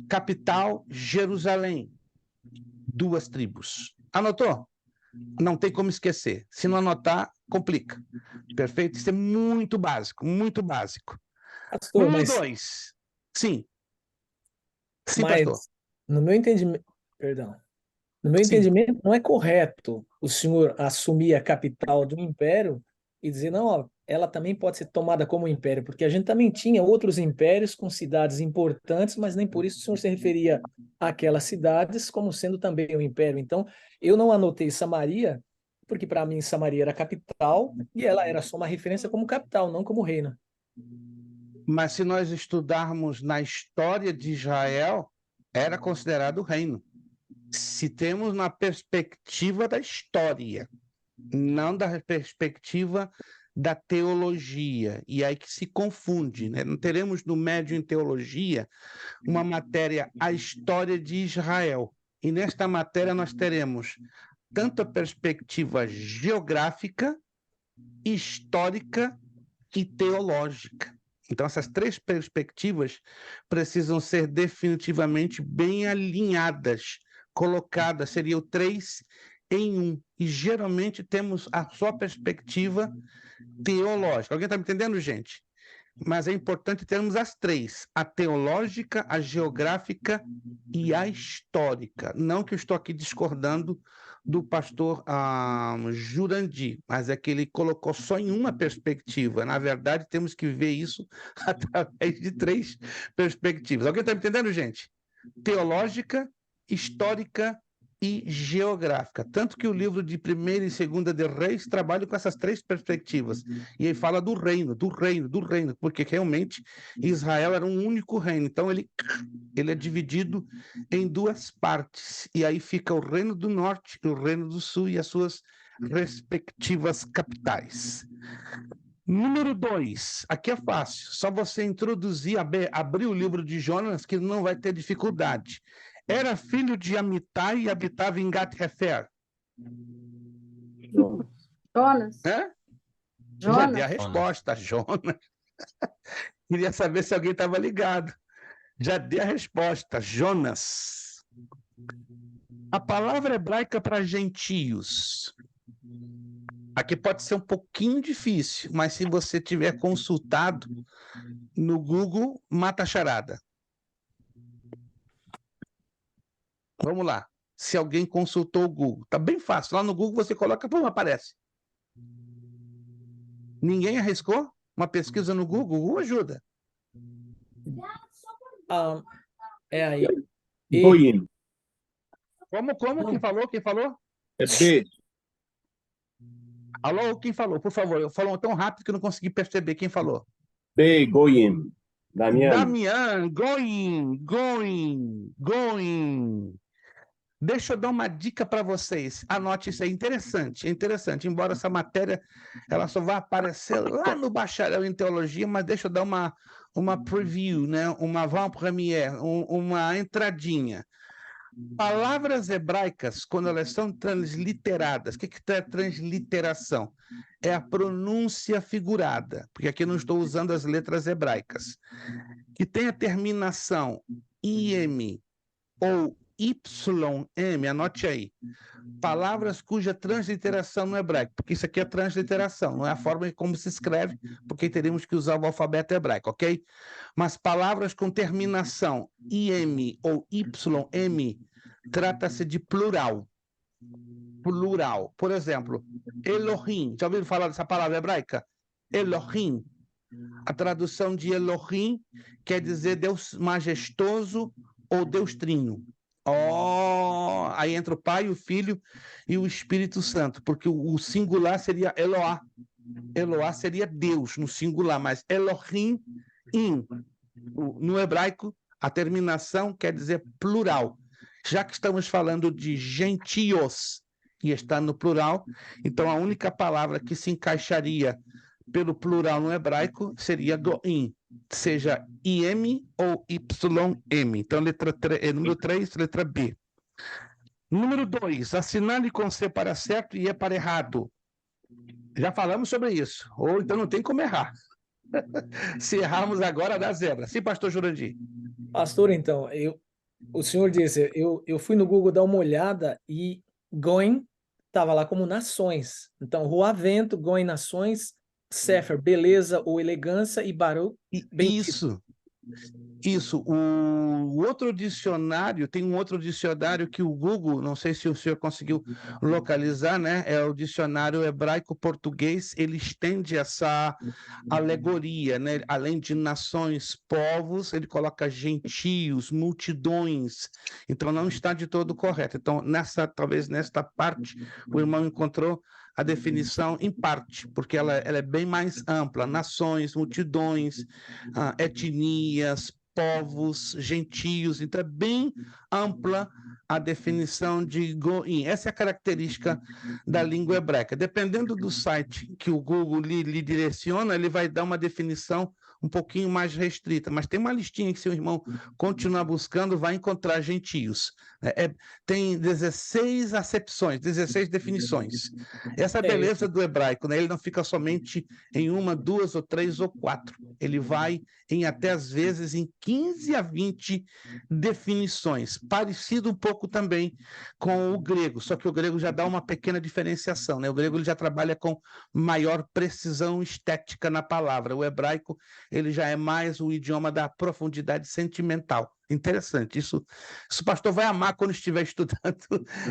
Capital Jerusalém, 2 tribos. Anotou? Não tem como esquecer. Se não anotar, complica. Perfeito? Isso é muito básico, muito básico. Pastor, Número mas, 2. Sim. Sim, mas pastor. no meu entendimento, perdão, no meu Sim. entendimento, não é correto o senhor assumir a capital do império e dizer, não, ó, ela também pode ser tomada como império, porque a gente também tinha outros impérios com cidades importantes, mas nem por isso o senhor se referia àquelas cidades como sendo também um império. Então, eu não anotei Samaria, porque para mim Samaria era capital e ela era só uma referência como capital, não como reino. Mas se nós estudarmos na história de Israel, era considerado reino. Se temos na perspectiva da história, não da perspectiva da teologia, e aí que se confunde, né? Não teremos no médio em teologia uma matéria, a história de Israel, e nesta matéria nós teremos tanto a perspectiva geográfica, histórica e teológica. Então, essas 3 perspectivas precisam ser definitivamente bem alinhadas, colocadas, seriam 3 em 1. E geralmente temos a só perspectiva teológica. Alguém está me entendendo, gente? Mas é importante termos as 3, a teológica, a geográfica e a histórica. Não que eu estou aqui discordando do pastor Jurandir, mas é que ele colocou só em uma perspectiva. Na verdade, temos que ver isso através de 3 perspectivas. Alguém está me entendendo, gente? Teológica, histórica e geográfica. Tanto que o livro de 1ª e 2ª de Reis trabalha com essas 3 perspectivas. E ele fala do reino, porque realmente Israel era um único reino. Então ele é dividido em 2 partes. E aí fica o reino do norte e o reino do sul e as suas respectivas capitais. Número 2, aqui é fácil, só você introduzir, abrir o livro de Jonas, que não vai ter dificuldade. Era filho de Amitai e habitava em Gat-Hefer. Jonas? Hã? Já dei a Jonas? resposta, Jonas. Queria saber se alguém estava ligado. Já dei a resposta, Jonas. A palavra hebraica para gentios. Aqui pode ser um pouquinho difícil, mas se você tiver consultado no Google, mata a charada. Vamos lá. Se alguém consultou o Google, tá bem fácil. Lá no Google você coloca, pum, aparece. Ninguém arriscou uma pesquisa no Google? O Google ajuda. Ah, é aí. Goim. Como? Quem falou? Quem falou? É B. Alô, quem falou? Por favor, falou tão rápido que eu não consegui perceber quem falou. B. Goim. Damian. Damian, going. Deixa eu dar uma dica para vocês. Anote isso aí, é interessante. Embora essa matéria ela só vá aparecer lá no bacharel em teologia, mas deixa eu dar uma preview, né? Uma avant-première, uma entradinha. Palavras hebraicas, quando elas são transliteradas, o que é transliteração? É a pronúncia figurada, porque aqui eu não estou usando as letras hebraicas. Que tem a terminação IM ou YM, anote aí. Palavras cuja transliteração no hebraico, porque isso aqui é transliteração, não é a forma como se escreve, porque teríamos que usar o alfabeto hebraico, ok? Mas palavras com terminação IM ou YM, trata-se de plural. Plural. Por exemplo, Elohim. Já ouviram falar dessa palavra hebraica? Elohim. A tradução de Elohim quer dizer Deus majestoso ou Deus trino. Aí entra o Pai, o Filho e o Espírito Santo, porque o singular seria Eloá. Eloá seria Deus no singular, mas Elohim, no hebraico, a terminação quer dizer plural. Já que estamos falando de gentios e está no plural, então a única palavra que se encaixaria pelo plural no hebraico seria goim. seja IM ou YM. Então, número 3, letra B. Número 2, assinale com C para certo e E para errado. Já falamos sobre isso. Ou então não tem como errar. Se errarmos agora, dá zebra. Sim, pastor Jurandir? Pastor, então, o senhor disse, eu fui no Google dar uma olhada e Goin estava lá como nações. Então, Rua Vento, Goin nações, Sefer, beleza ou elegância, e Baruch, bendito. Isso. O outro dicionário, tem um outro dicionário que o Google, não sei se o senhor conseguiu localizar, né? É o dicionário hebraico-português, ele estende essa alegoria, né? Além de nações, povos, ele coloca gentios, multidões. Então não está de todo correto. Então, talvez nesta parte, o irmão encontrou a definição em parte, porque ela é bem mais ampla. Nações, multidões, etnias, povos, gentios. Então, é bem ampla a definição de Goim. Essa é a característica da língua hebraica. Dependendo do site que o Google lhe direciona, ele vai dar uma definição um pouquinho mais restrita, mas tem uma listinha que, se o irmão continuar buscando, vai encontrar gentios. Tem 16 acepções, 16 definições. Essa é a beleza do hebraico, né? Ele não fica somente em uma, duas ou três ou quatro. Ele vai em até, às vezes, em 15 a 20 definições. Parecido um pouco também com o grego, só que o grego já dá uma pequena diferenciação, né? O grego ele já trabalha com maior precisão estética na palavra. O hebraico ele já é mais o idioma da profundidade sentimental. Interessante, isso o pastor vai amar quando estiver estudando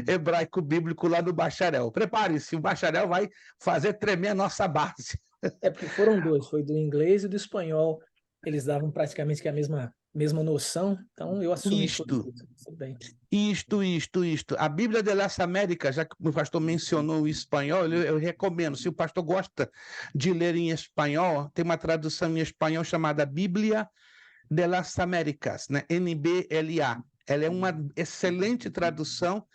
hebraico bíblico lá no bacharel. Prepare-se, o bacharel vai fazer tremer a nossa base. É porque foram dois, foi do inglês e do espanhol. Eles davam praticamente que a mesma noção, então eu assumi tudo bem. Isto. A Bíblia de las Américas, já que o pastor mencionou o espanhol, eu recomendo. Se o pastor gosta de ler em espanhol, tem uma tradução em espanhol chamada Bíblia de las Américas, né? NBLA. Ela é uma excelente tradução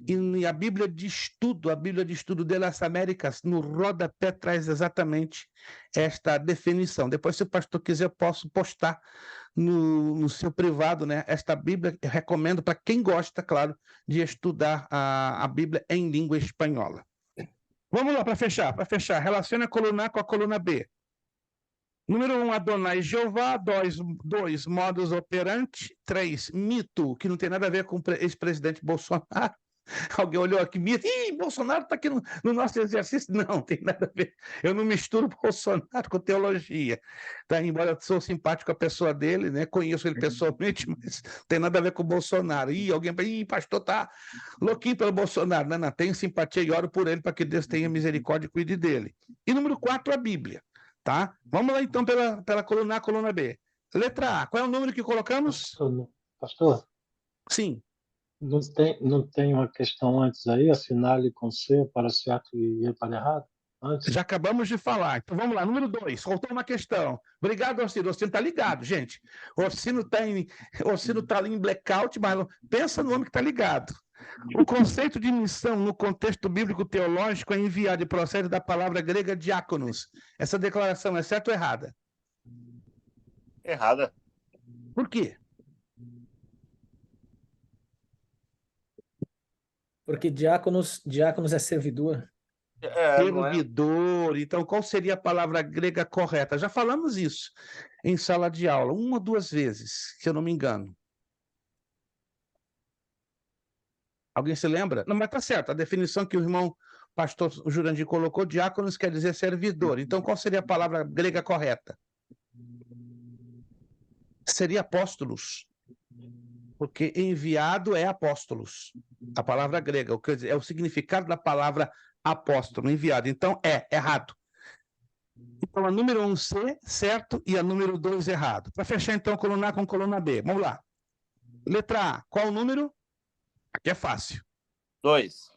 e a Bíblia de Estudo de las Américas, no rodapé traz exatamente esta definição. Depois, se o pastor quiser, eu posso postar no seu privado, né? Esta Bíblia eu recomendo para quem gosta, claro, de estudar a Bíblia em língua espanhola. Vamos lá, para fechar. Relaciona a coluna A com a coluna B. Número 1, Adonai Jeová. 2, modus operandi. 3, mito, que não tem nada a ver com o ex-presidente Bolsonaro. Alguém olhou aqui, mito, Bolsonaro está aqui no nosso exercício. Não, tem nada a ver. Eu não misturo Bolsonaro com teologia. Tá? Embora eu sou simpático com a pessoa dele, né? Conheço ele pessoalmente, mas tem nada a ver com o Bolsonaro. Alguém fala, pastor, tá louquinho pelo Bolsonaro. Não, tenho simpatia e oro por ele para que Deus tenha misericórdia e cuide dele. E número 4, a Bíblia. Tá? Vamos lá, então, pela coluna A, coluna B. Letra A, qual é o número que colocamos? Pastor, Sim. não tem uma questão antes aí, assinale com C para certo e E para errado? Antes? Já acabamos de falar. Então, vamos lá, número 2, faltou uma questão. Obrigado, Orsino. Orsino está ligado, gente. Orsino está ali em blackout, mas pensa no homem que está ligado. O conceito de missão no contexto bíblico teológico é enviado e procede da palavra grega diáconos. Essa declaração é certa ou errada? Errada. Por quê? Porque diáconos é servidor. Não é? Servidor. Então, qual seria a palavra grega correta? Já falamos isso em sala de aula, uma ou duas vezes, se eu não me engano. Alguém se lembra? Não, mas tá certo. A definição que o irmão pastor Jurandir colocou, diáconos quer dizer servidor. Então, qual seria a palavra grega correta? Seria apóstolos. Porque enviado é apóstolos. A palavra grega, quer dizer, é o significado da palavra apóstolo, enviado. Então, é errado. Então, a número 1, C, certo, e a número 2, errado. Para fechar, então, coluna A com coluna B. Vamos lá. Letra A, qual o número? Aqui é fácil. 2.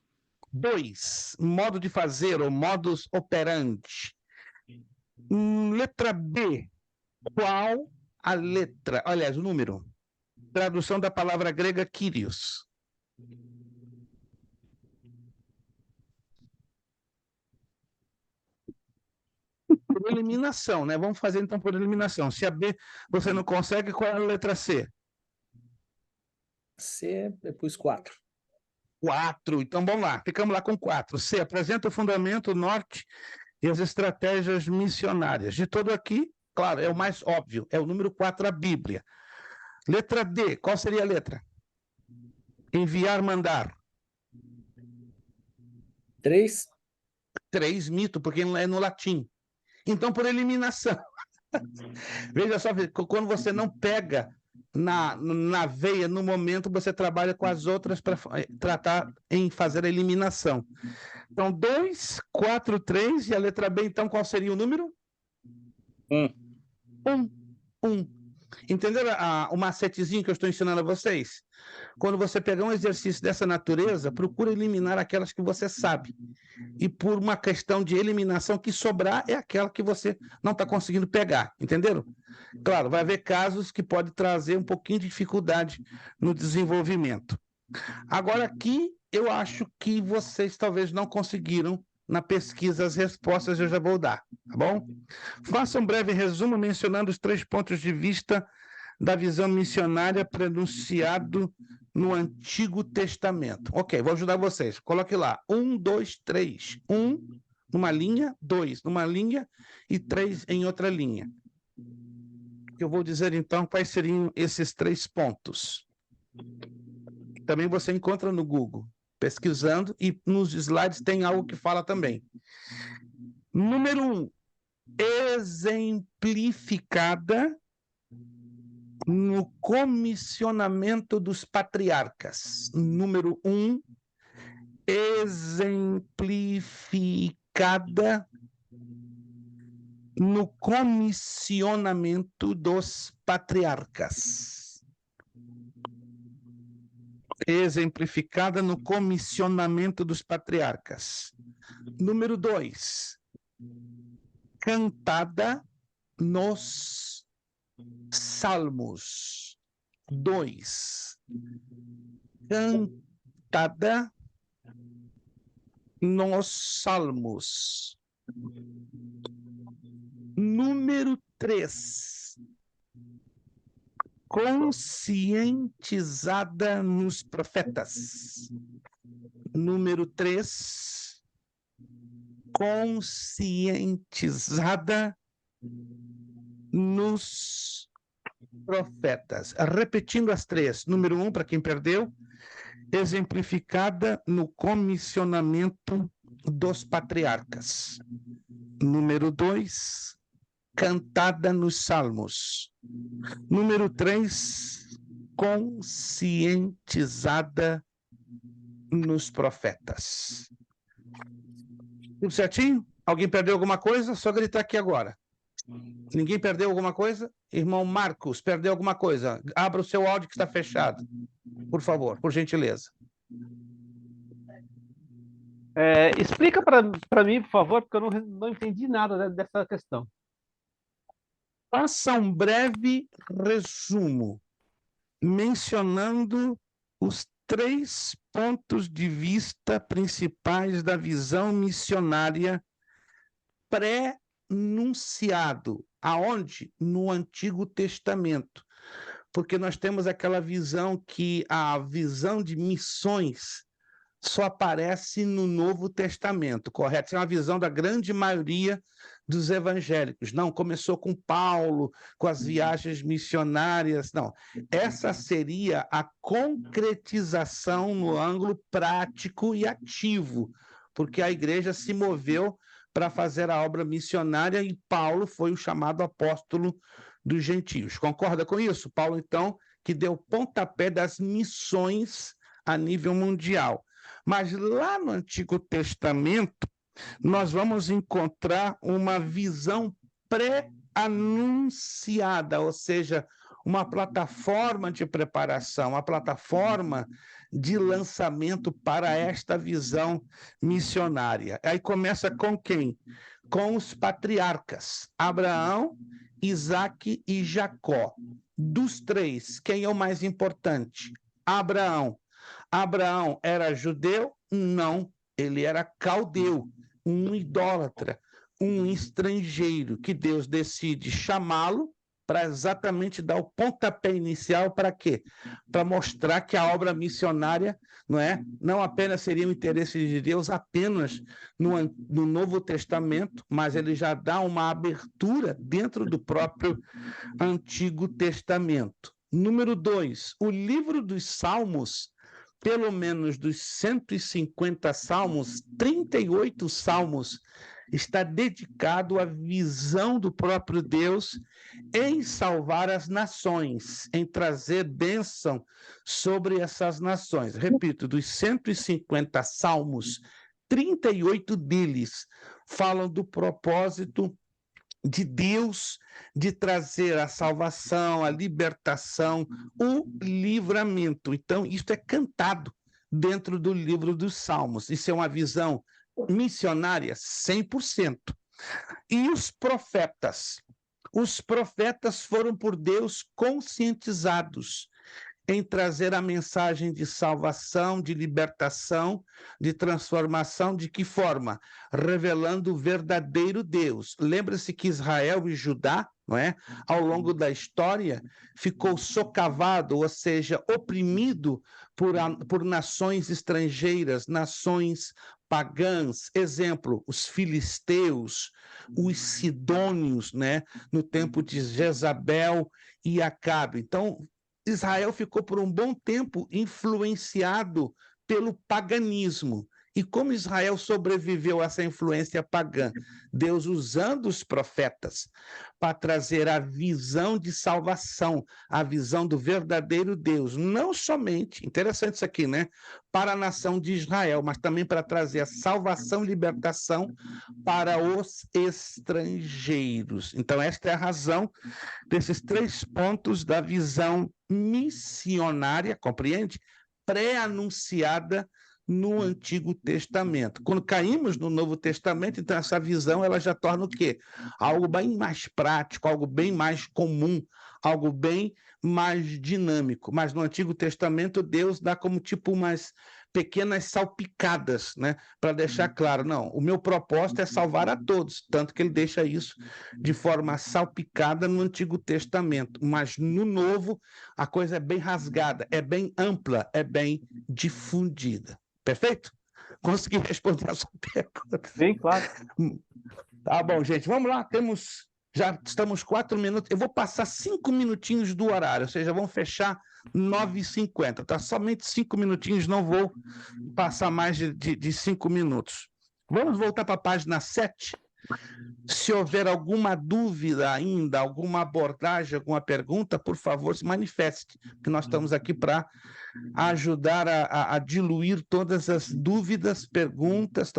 2, modo de fazer, ou modus operandi. Letra B, qual a letra? Aliás, o número. Tradução da palavra grega Kyrios. Eliminação, né? Vamos fazer então por eliminação. Se a B você não consegue, qual é a letra C? C, eu pus 4. 4. Então vamos lá, ficamos lá com 4. C, apresenta o fundamento, o norte e as estratégias missionárias. De todo aqui, claro, é o mais óbvio, é o número 4, a Bíblia. Letra D, qual seria a letra? Enviar, mandar. 3. 3, mito, porque é no latim. Então, por eliminação. Veja só, quando você não pega na veia, no momento, você trabalha com as outras para tratar em fazer a eliminação. Então, 2, 4, 3, e a letra B, então, qual seria o número? 1. Entenderam o macetezinho que eu estou ensinando a vocês? Quando você pegar um exercício dessa natureza, procura eliminar aquelas que você sabe. E por uma questão de eliminação, que sobrar é aquela que você não está conseguindo pegar. Entenderam? Claro, vai haver casos que pode trazer um pouquinho de dificuldade no desenvolvimento. Agora aqui, eu acho que vocês talvez não conseguiram na pesquisa as respostas, eu já vou dar, tá bom? Faça um breve resumo mencionando os 3 pontos de vista da visão missionária pronunciado no Antigo Testamento. Ok, vou ajudar vocês. Coloque lá. 1, 2, 3. 1 numa linha, 2 numa linha e 3 em outra linha. Eu vou dizer então quais seriam esses 3 pontos. Também você encontra no Google, pesquisando, e nos slides tem algo que fala também. Número 1, exemplificada no comissionamento dos patriarcas. Número 1, exemplificada no comissionamento dos patriarcas. Exemplificada no comissionamento dos patriarcas. Número 2, cantada nos Salmos. 2, cantada nos Salmos. Número 3, conscientizada nos profetas. Número 3, conscientizada nos profetas. Repetindo as 3. Número 1, para quem perdeu, exemplificada no comissionamento dos patriarcas. Número 2, cantada nos Salmos. Número 3, conscientizada nos profetas. Tudo certinho? Alguém perdeu alguma coisa? Só gritar aqui agora. Ninguém perdeu alguma coisa? Irmão Marcos, perdeu alguma coisa? Abra o seu áudio que está fechado. Por favor, por gentileza. Explica para mim, por favor, porque eu não entendi nada dessa questão. Faça um breve resumo, mencionando os 3 pontos de vista principais da visão missionária pré-nunciado. Aonde? No Antigo Testamento. Porque nós temos aquela visão que a visão de missões só aparece no Novo Testamento, correto? Essa é uma visão da grande maioria dos evangélicos. Não, começou com Paulo, com as viagens missionárias. Não, essa seria a concretização no ângulo prático e ativo, porque a igreja se moveu para fazer a obra missionária e Paulo foi o chamado apóstolo dos gentios. Concorda com isso? Paulo, então, que deu o pontapé das missões a nível mundial. Mas lá no Antigo Testamento, nós vamos encontrar uma visão pré-anunciada, ou seja, uma plataforma de preparação, uma plataforma de lançamento para esta visão missionária. Aí começa com quem? Com os patriarcas, Abraão, Isaque e Jacó. Dos 3, quem é o mais importante? Abraão. Abraão era judeu? Não, ele era caldeu, um idólatra. um estrangeiro que Deus decide chamá-lo para exatamente dar o pontapé inicial para quê? Para mostrar que a obra missionária não apenas seria o interesse de Deus apenas no Novo Testamento, mas ele já dá uma abertura dentro do próprio Antigo Testamento. Número 2, o livro dos Salmos, pelo menos dos 150 salmos, 38 salmos está dedicado à visão do próprio Deus em salvar as nações, em trazer bênção sobre essas nações. Repito, dos 150 salmos, 38 deles falam do propósito de Deus de trazer a salvação, a libertação, o livramento. Então, isso é cantado dentro do livro dos Salmos. Isso é uma visão missionária 100%. E os profetas? Os profetas foram por Deus conscientizados em trazer a mensagem de salvação, de libertação, de transformação. De que forma? Revelando o verdadeiro Deus. Lembra-se que Israel e Judá, ao longo da história, ficou socavado, ou seja, oprimido por nações estrangeiras, nações pagãs. Exemplo, os filisteus, os sidônios, no tempo de Jezabel e Acabe. Então, Israel ficou por um bom tempo influenciado pelo paganismo. E como Israel sobreviveu a essa influência pagã? Deus usando os profetas para trazer a visão de salvação, a visão do verdadeiro Deus, não somente, interessante isso aqui, para a nação de Israel, mas também para trazer a salvação e libertação para os estrangeiros. Então, esta é a razão desses 3 pontos da visão missionária, compreende? Pré-anunciada no Antigo Testamento. Quando caímos no Novo Testamento, então essa visão ela já torna o quê? Algo bem mais prático, algo bem mais comum, algo bem mais dinâmico. Mas no Antigo Testamento, Deus dá como tipo umas pequenas salpicadas, para deixar claro, não, o meu propósito é salvar a todos, tanto que ele deixa isso de forma salpicada no Antigo Testamento, mas no Novo a coisa é bem rasgada, é bem ampla, é bem difundida. Perfeito? Consegui responder a sua pergunta. Bem claro. Tá bom, gente, vamos lá, já estamos 4 minutos, eu vou passar 5 minutinhos do horário, ou seja, vamos fechar 9h50, tá? Somente 5 minutinhos, não vou passar mais de 5 minutos. Vamos voltar para a página 7. Se houver alguma dúvida ainda, alguma abordagem, alguma pergunta, por favor, se manifeste, porque nós estamos aqui para ajudar a diluir todas as dúvidas, perguntas.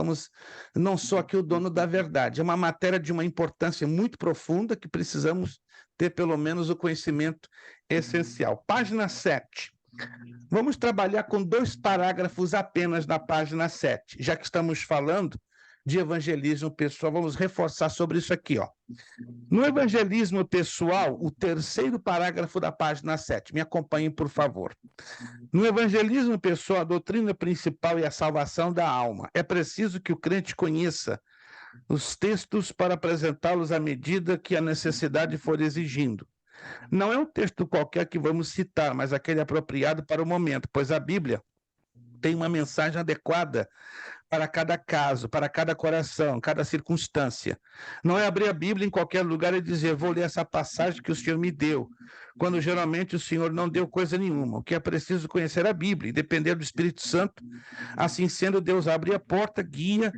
Não sou aqui o dono da verdade, é uma matéria de uma importância muito profunda que precisamos ter pelo menos o conhecimento essencial. Página 7. Vamos trabalhar com 2 parágrafos apenas na página 7, já que estamos falando de evangelismo pessoal, vamos reforçar sobre isso aqui, ó. No evangelismo pessoal, o 3º parágrafo da página 7, me acompanhem, por favor. No evangelismo pessoal, a doutrina principal é a salvação da alma. É preciso que o crente conheça os textos para apresentá-los à medida que a necessidade for exigindo. Não é um texto qualquer que vamos citar, mas aquele apropriado para o momento, pois a Bíblia tem uma mensagem adequada para cada caso, para cada coração, cada circunstância. Não é abrir a Bíblia em qualquer lugar e dizer, vou ler essa passagem que o Senhor me deu, quando geralmente o Senhor não deu coisa nenhuma. O que é preciso conhecer a Bíblia e depender do Espírito Santo. Assim sendo, Deus abre a porta, guia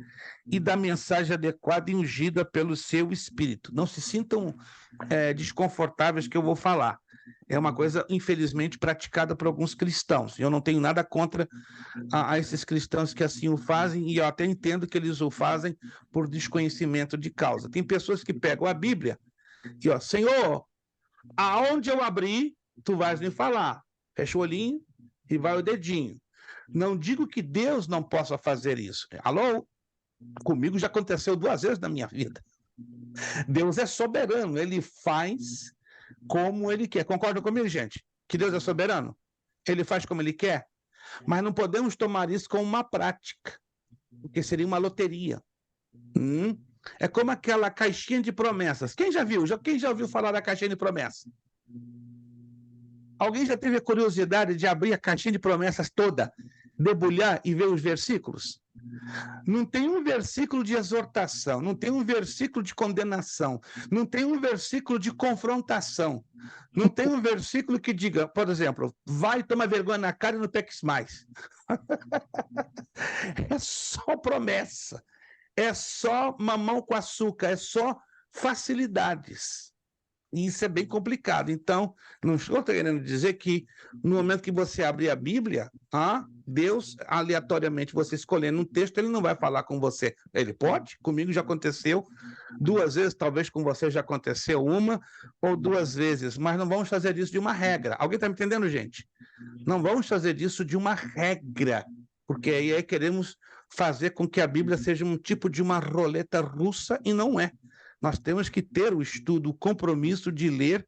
e dá mensagem adequada e ungida pelo seu Espírito. Não se sintam desconfortáveis que eu vou falar. É uma coisa, infelizmente, praticada por alguns cristãos. Eu não tenho nada contra a esses cristãos que assim o fazem, e eu até entendo que eles o fazem por desconhecimento de causa. Tem pessoas que pegam a Bíblia e, ó, Senhor, aonde eu abrir, tu vais me falar. Fecha o olhinho e vai o dedinho. Não digo que Deus não possa fazer isso. Alô? Comigo já aconteceu 2 vezes na minha vida. Deus é soberano, ele faz como ele quer. Concordam comigo, gente? Que Deus é soberano? Ele faz como ele quer? Mas não podemos tomar isso como uma prática, porque seria uma loteria. É como aquela caixinha de promessas. Quem já viu? Quem já ouviu falar da caixinha de promessas? Alguém já teve a curiosidade de abrir a caixinha de promessas toda, debulhar e ver os versículos? Não tem um versículo de exortação, não tem um versículo de condenação, não tem um versículo de confrontação, não tem um versículo que diga, por exemplo, vai, toma vergonha na cara e não peques mais. É só promessa, é só mamão com açúcar, é só facilidades. E isso é bem complicado. Então, não estou querendo dizer que no momento que você abrir a Bíblia, Deus, aleatoriamente, você escolhendo um texto, ele não vai falar com você. Ele pode, comigo já aconteceu 2 vezes, talvez com você já aconteceu 1 ou 2 vezes, mas não vamos fazer disso de uma regra. Alguém está me entendendo, gente? Não vamos fazer disso de uma regra, porque aí queremos fazer com que a Bíblia seja um tipo de uma roleta russa e não é. Nós temos que ter o estudo, o compromisso de ler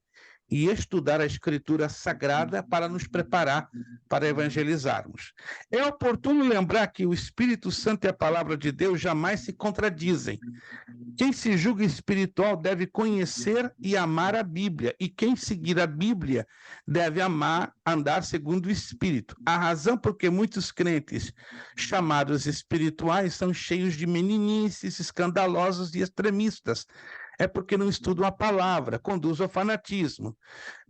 e estudar a Escritura Sagrada para nos preparar para evangelizarmos. É oportuno lembrar que o Espírito Santo e a Palavra de Deus jamais se contradizem. Quem se julga espiritual deve conhecer e amar a Bíblia, e quem seguir a Bíblia deve andar segundo o Espírito. A razão por que muitos crentes chamados espirituais são cheios de meninices, escandalosos e extremistas. É porque não estudam a palavra, conduz ao fanatismo.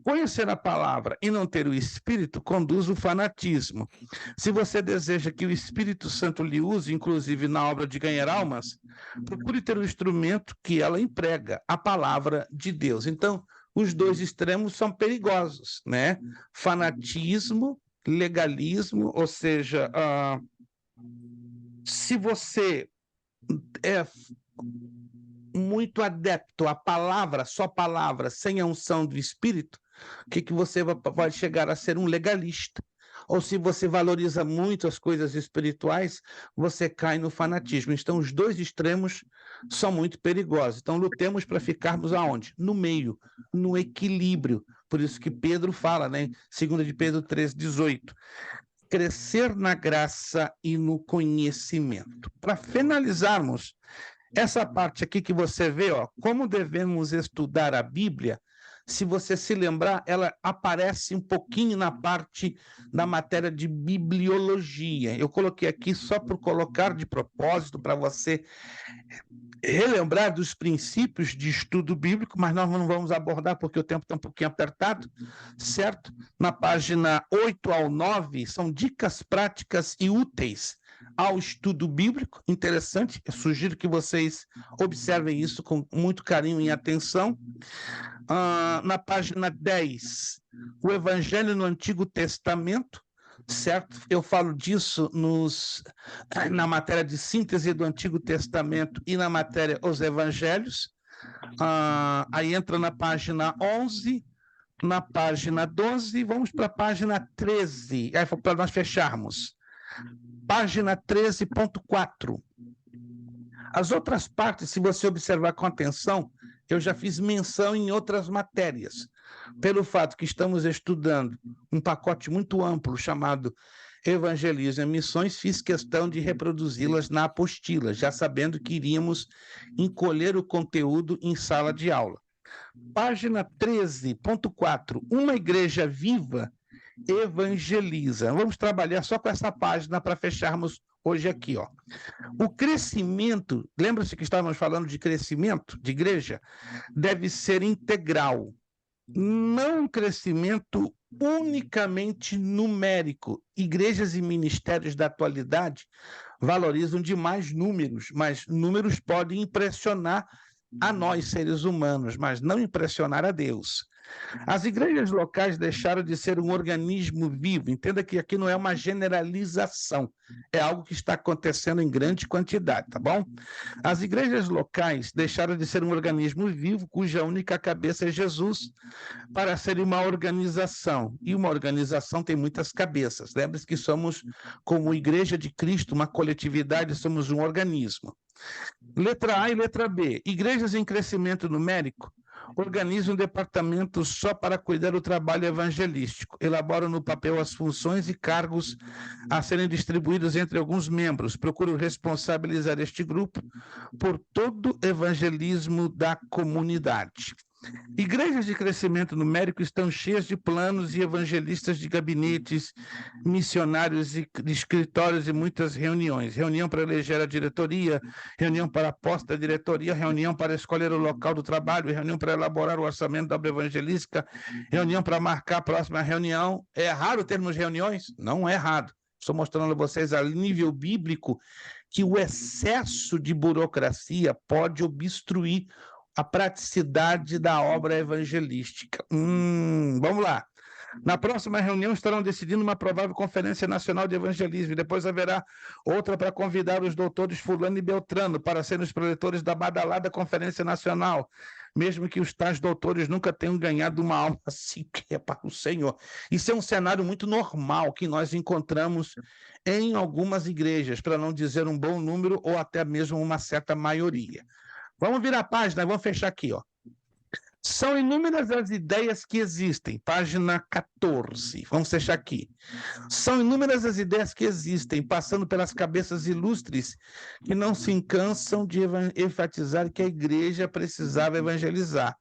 Conhecer a palavra e não ter o Espírito conduz ao fanatismo. Se você deseja que o Espírito Santo lhe use, inclusive na obra de ganhar almas, procure ter o instrumento que ela emprega, a palavra de Deus. Então, os dois extremos são perigosos, né? Fanatismo, legalismo, ou seja, se você é muito adepto à palavra, só palavra, sem a unção do Espírito, o que você vai chegar a ser um legalista. Ou se você valoriza muito as coisas espirituais, você cai no fanatismo. Então, os dois extremos são muito perigosos. Então, lutemos para ficarmos aonde? No meio, no equilíbrio. Por isso que Pedro fala, né? 2 de Pedro 3,18. Crescer na graça e no conhecimento. Para finalizarmos essa parte aqui que você vê, como devemos estudar a Bíblia, se você se lembrar, ela aparece um pouquinho na parte da matéria de bibliologia. Eu coloquei aqui só por colocar de propósito para você relembrar dos princípios de estudo bíblico, mas nós não vamos abordar porque o tempo está um pouquinho apertado, certo? Na página 8 ao 9, são dicas práticas e úteis ao estudo bíblico. Interessante, eu sugiro que vocês observem isso com muito carinho e atenção. Na página 10, o Evangelho no Antigo Testamento, certo? Eu falo disso na matéria de síntese do Antigo Testamento e na matéria Os Evangelhos. Aí entra na página 11, na página 12, vamos para a página 13, para nós fecharmos. Página 13.4. As outras partes, se você observar com atenção, eu já fiz menção em outras matérias. Pelo fato que estamos estudando um pacote muito amplo chamado Evangelismo e Missões, fiz questão de reproduzi-las na apostila, já sabendo que iríamos encolher o conteúdo em sala de aula. Página 13.4. Uma igreja viva evangeliza. Vamos trabalhar só com essa página para fecharmos hoje aqui, O crescimento, lembra-se que estávamos falando de crescimento de igreja, deve ser integral, não um crescimento unicamente numérico. Igrejas e ministérios da atualidade valorizam demais números, mas números podem impressionar a nós, seres humanos, mas não impressionar a Deus. As igrejas locais deixaram de ser um organismo vivo. Entenda que aqui não é uma generalização, é algo que está acontecendo em grande quantidade, tá bom? As igrejas locais deixaram de ser um organismo vivo, cuja única cabeça é Jesus, para ser uma organização. E uma organização tem muitas cabeças. Lembre-se que somos, como Igreja de Cristo, uma coletividade, somos um organismo. Letra A e letra B. Igrejas em crescimento numérico Organiza um departamento só para cuidar do trabalho evangelístico. Elabora no papel as funções e cargos a serem distribuídos entre alguns membros. Procuro responsabilizar este grupo por todo o evangelismo da comunidade. Igrejas de crescimento numérico estão cheias de planos e evangelistas de gabinetes, missionários e de escritórios e muitas reuniões. Reunião para eleger a diretoria, reunião para a posse da diretoria, reunião para escolher o local do trabalho, reunião para elaborar o orçamento da obra evangelística, reunião para marcar a próxima reunião. É errado termos reuniões? Não é errado. Estou mostrando a vocês a nível bíblico que o excesso de burocracia pode obstruir a praticidade da obra evangelística. Vamos lá. Na próxima reunião estarão decidindo uma provável Conferência Nacional de Evangelismo e depois haverá outra para convidar os doutores fulano e beltrano para serem os preletores da badalada Conferência Nacional, mesmo que os tais doutores nunca tenham ganhado uma alma sequer para o Senhor. Isso é um cenário muito normal que nós encontramos em algumas igrejas, para não dizer um bom número ou até mesmo uma certa maioria. Vamos virar a página, vamos fechar aqui, ó. São inúmeras as ideias que existem, página 14, vamos fechar aqui. São inúmeras as ideias que existem, passando pelas cabeças ilustres, que não se cansam de enfatizar que a igreja precisava evangelizar,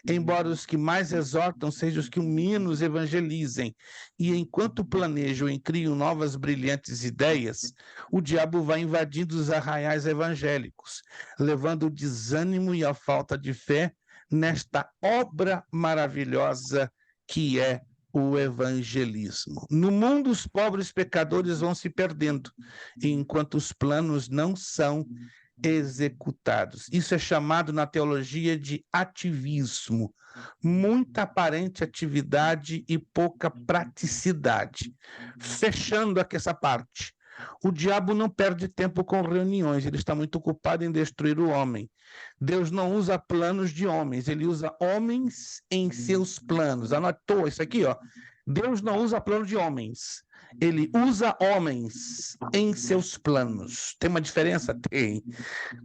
embora os que mais exortam sejam os que menos evangelizem. E enquanto planejam e criam novas brilhantes ideias, o diabo vai invadindo os arraiais evangélicos, levando o desânimo e a falta de fé nesta obra maravilhosa que é o evangelismo. No mundo, os pobres pecadores vão se perdendo, enquanto os planos não são executados. Isso é chamado na teologia de ativismo. Muita aparente atividade e pouca praticidade. Fechando aqui essa parte. O diabo não perde tempo com reuniões, ele está muito ocupado em destruir o homem. Deus não usa planos de homens, ele usa homens em seus planos. Anotou isso aqui, ó. Deus não usa plano de homens, ele usa homens em seus planos. Tem uma diferença? Tem.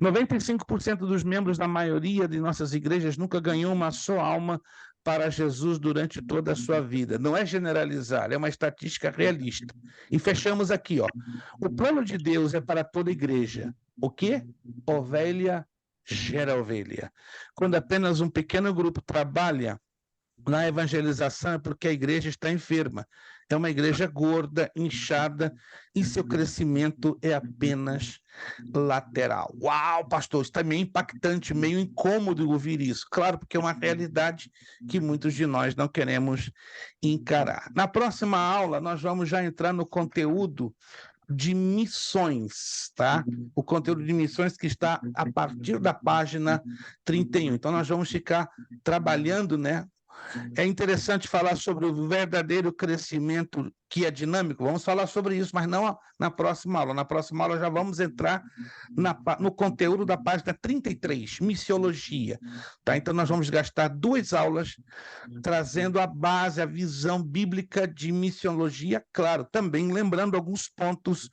95% dos membros da maioria de nossas igrejas nunca ganhou uma só alma para Jesus durante toda a sua vida. Não é generalizar, é uma estatística realista. E fechamos aqui, ó. O plano de Deus é para toda igreja. O quê? Ovelha gera ovelha. Quando apenas um pequeno grupo trabalha na evangelização é porque a igreja está enferma. É uma igreja gorda, inchada, e seu crescimento é apenas lateral. Uau, pastor, isso está meio impactante, meio incômodo ouvir isso. Claro, porque é uma realidade que muitos de nós não queremos encarar. Na próxima aula, nós vamos já entrar no conteúdo de missões, tá? O conteúdo de missões que está a partir da página 31. Então, nós vamos ficar trabalhando, né? É interessante falar sobre o verdadeiro crescimento que é dinâmico. Vamos falar sobre isso, mas não na próxima aula. Na próxima aula já vamos entrar no conteúdo da página 33, missiologia. Tá? Então nós vamos gastar 2 aulas trazendo a base, a visão bíblica de missiologia, claro, também lembrando alguns pontos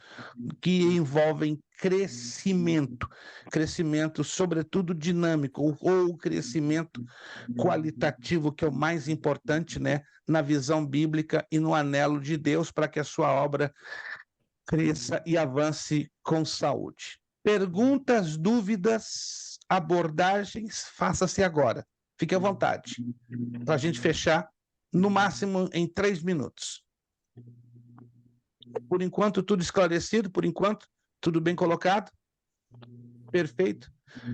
que envolvem crescimento, sobretudo dinâmico, ou crescimento qualitativo, que é o mais importante, né, na visão bíblica e no anelo de Deus para que a sua obra cresça e avance com saúde. Perguntas, dúvidas, abordagens, faça-se agora. Fique à vontade, para a gente fechar no máximo em 3 minutos. Por enquanto, tudo esclarecido? Por enquanto, tudo bem colocado? Perfeito.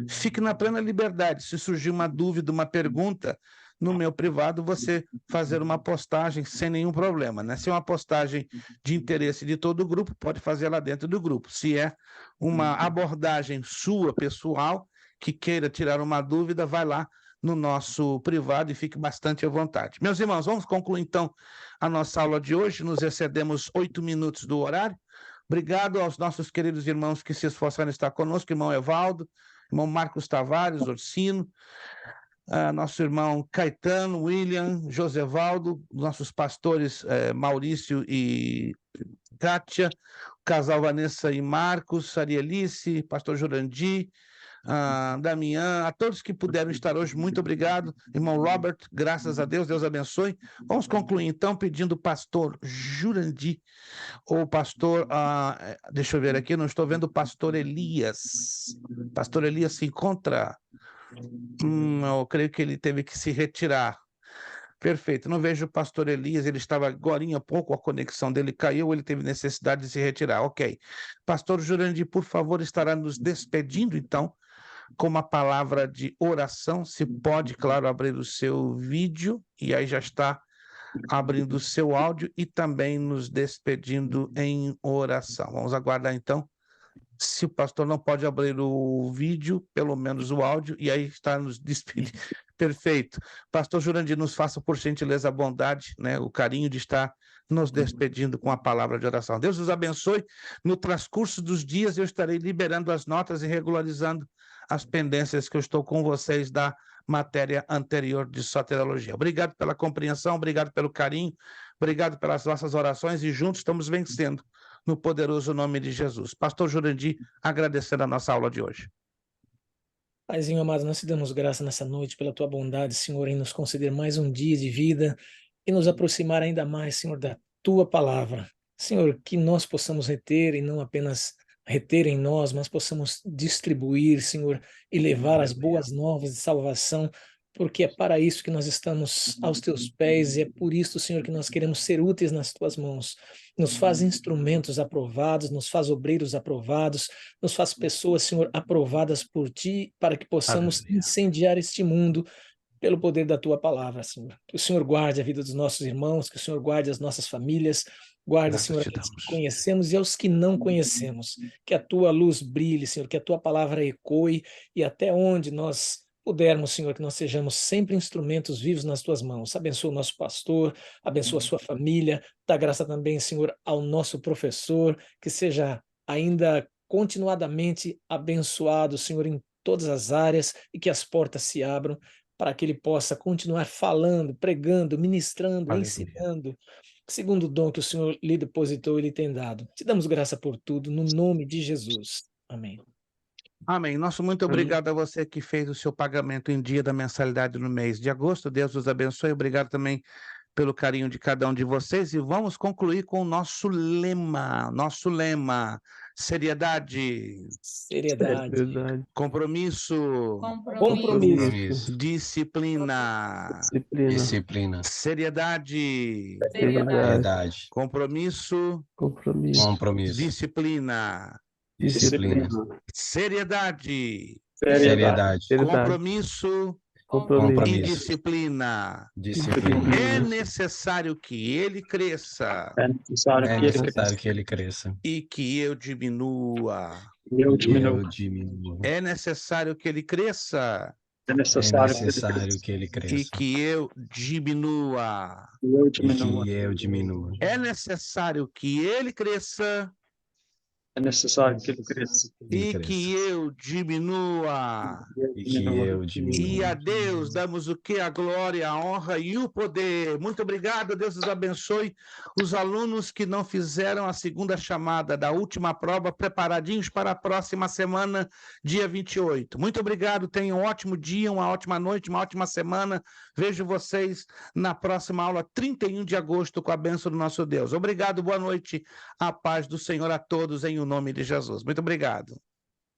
Fique na plena liberdade. Se surgir uma dúvida, uma pergunta, no meu privado, você fazer uma postagem sem nenhum problema, né? Se é uma postagem de interesse de todo o grupo, pode fazer lá dentro do grupo. Se é uma abordagem sua, pessoal, que queira tirar uma dúvida, vai lá no nosso privado e fique bastante à vontade. Meus irmãos, vamos concluir então a nossa aula de hoje. Nos excedemos 8 minutos do horário. Obrigado aos nossos queridos irmãos que se esforçaram em estar conosco, irmão Evaldo, irmão Marcos Tavares, Orsino, nosso irmão Caetano, William, Josevaldo, nossos pastores Maurício e Kátia, o casal Vanessa e Marcos, Arielice, pastor Jurandir, Damian, a todos que puderam estar hoje, muito obrigado. Irmão Robert, graças a Deus, Deus abençoe. Vamos concluir então pedindo o pastor Jurandir, ou pastor, deixa eu ver aqui, não estou vendo o pastor Elias. Pastor Elias se encontra? Eu creio que ele teve que se retirar. Perfeito, não vejo o pastor Elias, ele estava agorinha há pouco, a conexão dele caiu, ele teve necessidade de se retirar, ok. Pastor Jurandir, por favor, estará nos despedindo, então, com uma palavra de oração, se pode, claro, abrir o seu vídeo, e aí já está abrindo o seu áudio, e também nos despedindo em oração. Vamos aguardar, então, se o pastor não pode abrir o vídeo, pelo menos o áudio, e aí está nos despedindo. Perfeito. Pastor Jurandir, nos faça, por gentileza, a bondade, né, o carinho de estar nos despedindo com a palavra de oração. Deus os abençoe. No transcurso dos dias, eu estarei liberando as notas e regularizando as pendências que eu estou com vocês da matéria anterior de soteriologia. Obrigado pela compreensão, obrigado pelo carinho, obrigado pelas nossas orações, e juntos estamos vencendo no poderoso nome de Jesus. Pastor Jurandir, agradecendo a nossa aula de hoje. Paizinho amado, nós te damos graça nessa noite pela tua bondade, Senhor, em nos conceder mais um dia de vida e nos aproximar ainda mais, Senhor, da tua palavra. Senhor, que nós possamos reter e não apenas reter em nós, mas possamos distribuir, Senhor, e levar as boas novas de salvação, porque é para isso que nós estamos aos teus pés e é por isso, Senhor, que nós queremos ser úteis nas tuas mãos. Nos faz instrumentos aprovados, nos faz obreiros aprovados, nos faz pessoas, Senhor, aprovadas por ti, para que possamos incendiar este mundo pelo poder da tua palavra, Senhor. Que o Senhor guarde a vida dos nossos irmãos, que o Senhor guarde as nossas famílias, guarde, Senhor, aqueles que conhecemos e aos que não conhecemos. Que a tua luz brilhe, Senhor, que a tua palavra ecoe, e até onde nós pudermos, Senhor, que nós sejamos sempre instrumentos vivos nas tuas mãos. Abençoa o nosso pastor, abençoa a sua família, dá graça também, Senhor, ao nosso professor, que seja ainda continuadamente abençoado, Senhor, em todas as áreas, e que as portas se abram para que ele possa continuar falando, pregando, ministrando, ensinando, segundo o dom que o Senhor lhe depositou e lhe tem dado. Te damos graça por tudo, no nome de Jesus. Amém. Amém. Nosso muito obrigado a você que fez o seu pagamento em dia da mensalidade no mês de agosto. Deus os abençoe. Obrigado também pelo carinho de cada um de vocês. E vamos concluir com o nosso lema. Seriedade. Seriedade. Compromisso. Compromisso. Disciplina. Disciplina. Seriedade. Compromisso. Disciplina. Seriedade. Compromisso. E disciplina. É necessário que ele cresça. E que eu diminua. É necessário que ele cresça. E que eu diminua. É necessário que ele cresça. E que eu diminua. E a Deus damos o que? A glória, a honra e o poder. Muito obrigado, Deus os abençoe. Os alunos que não fizeram a segunda chamada da última prova, preparadinhos para a próxima semana, dia 28. Muito obrigado, tenham um ótimo dia, uma ótima noite, uma ótima semana. Vejo vocês na próxima aula, 31 de agosto, com a bênção do nosso Deus. Obrigado, boa noite, a paz do Senhor a todos, em o nome de Jesus. Muito obrigado.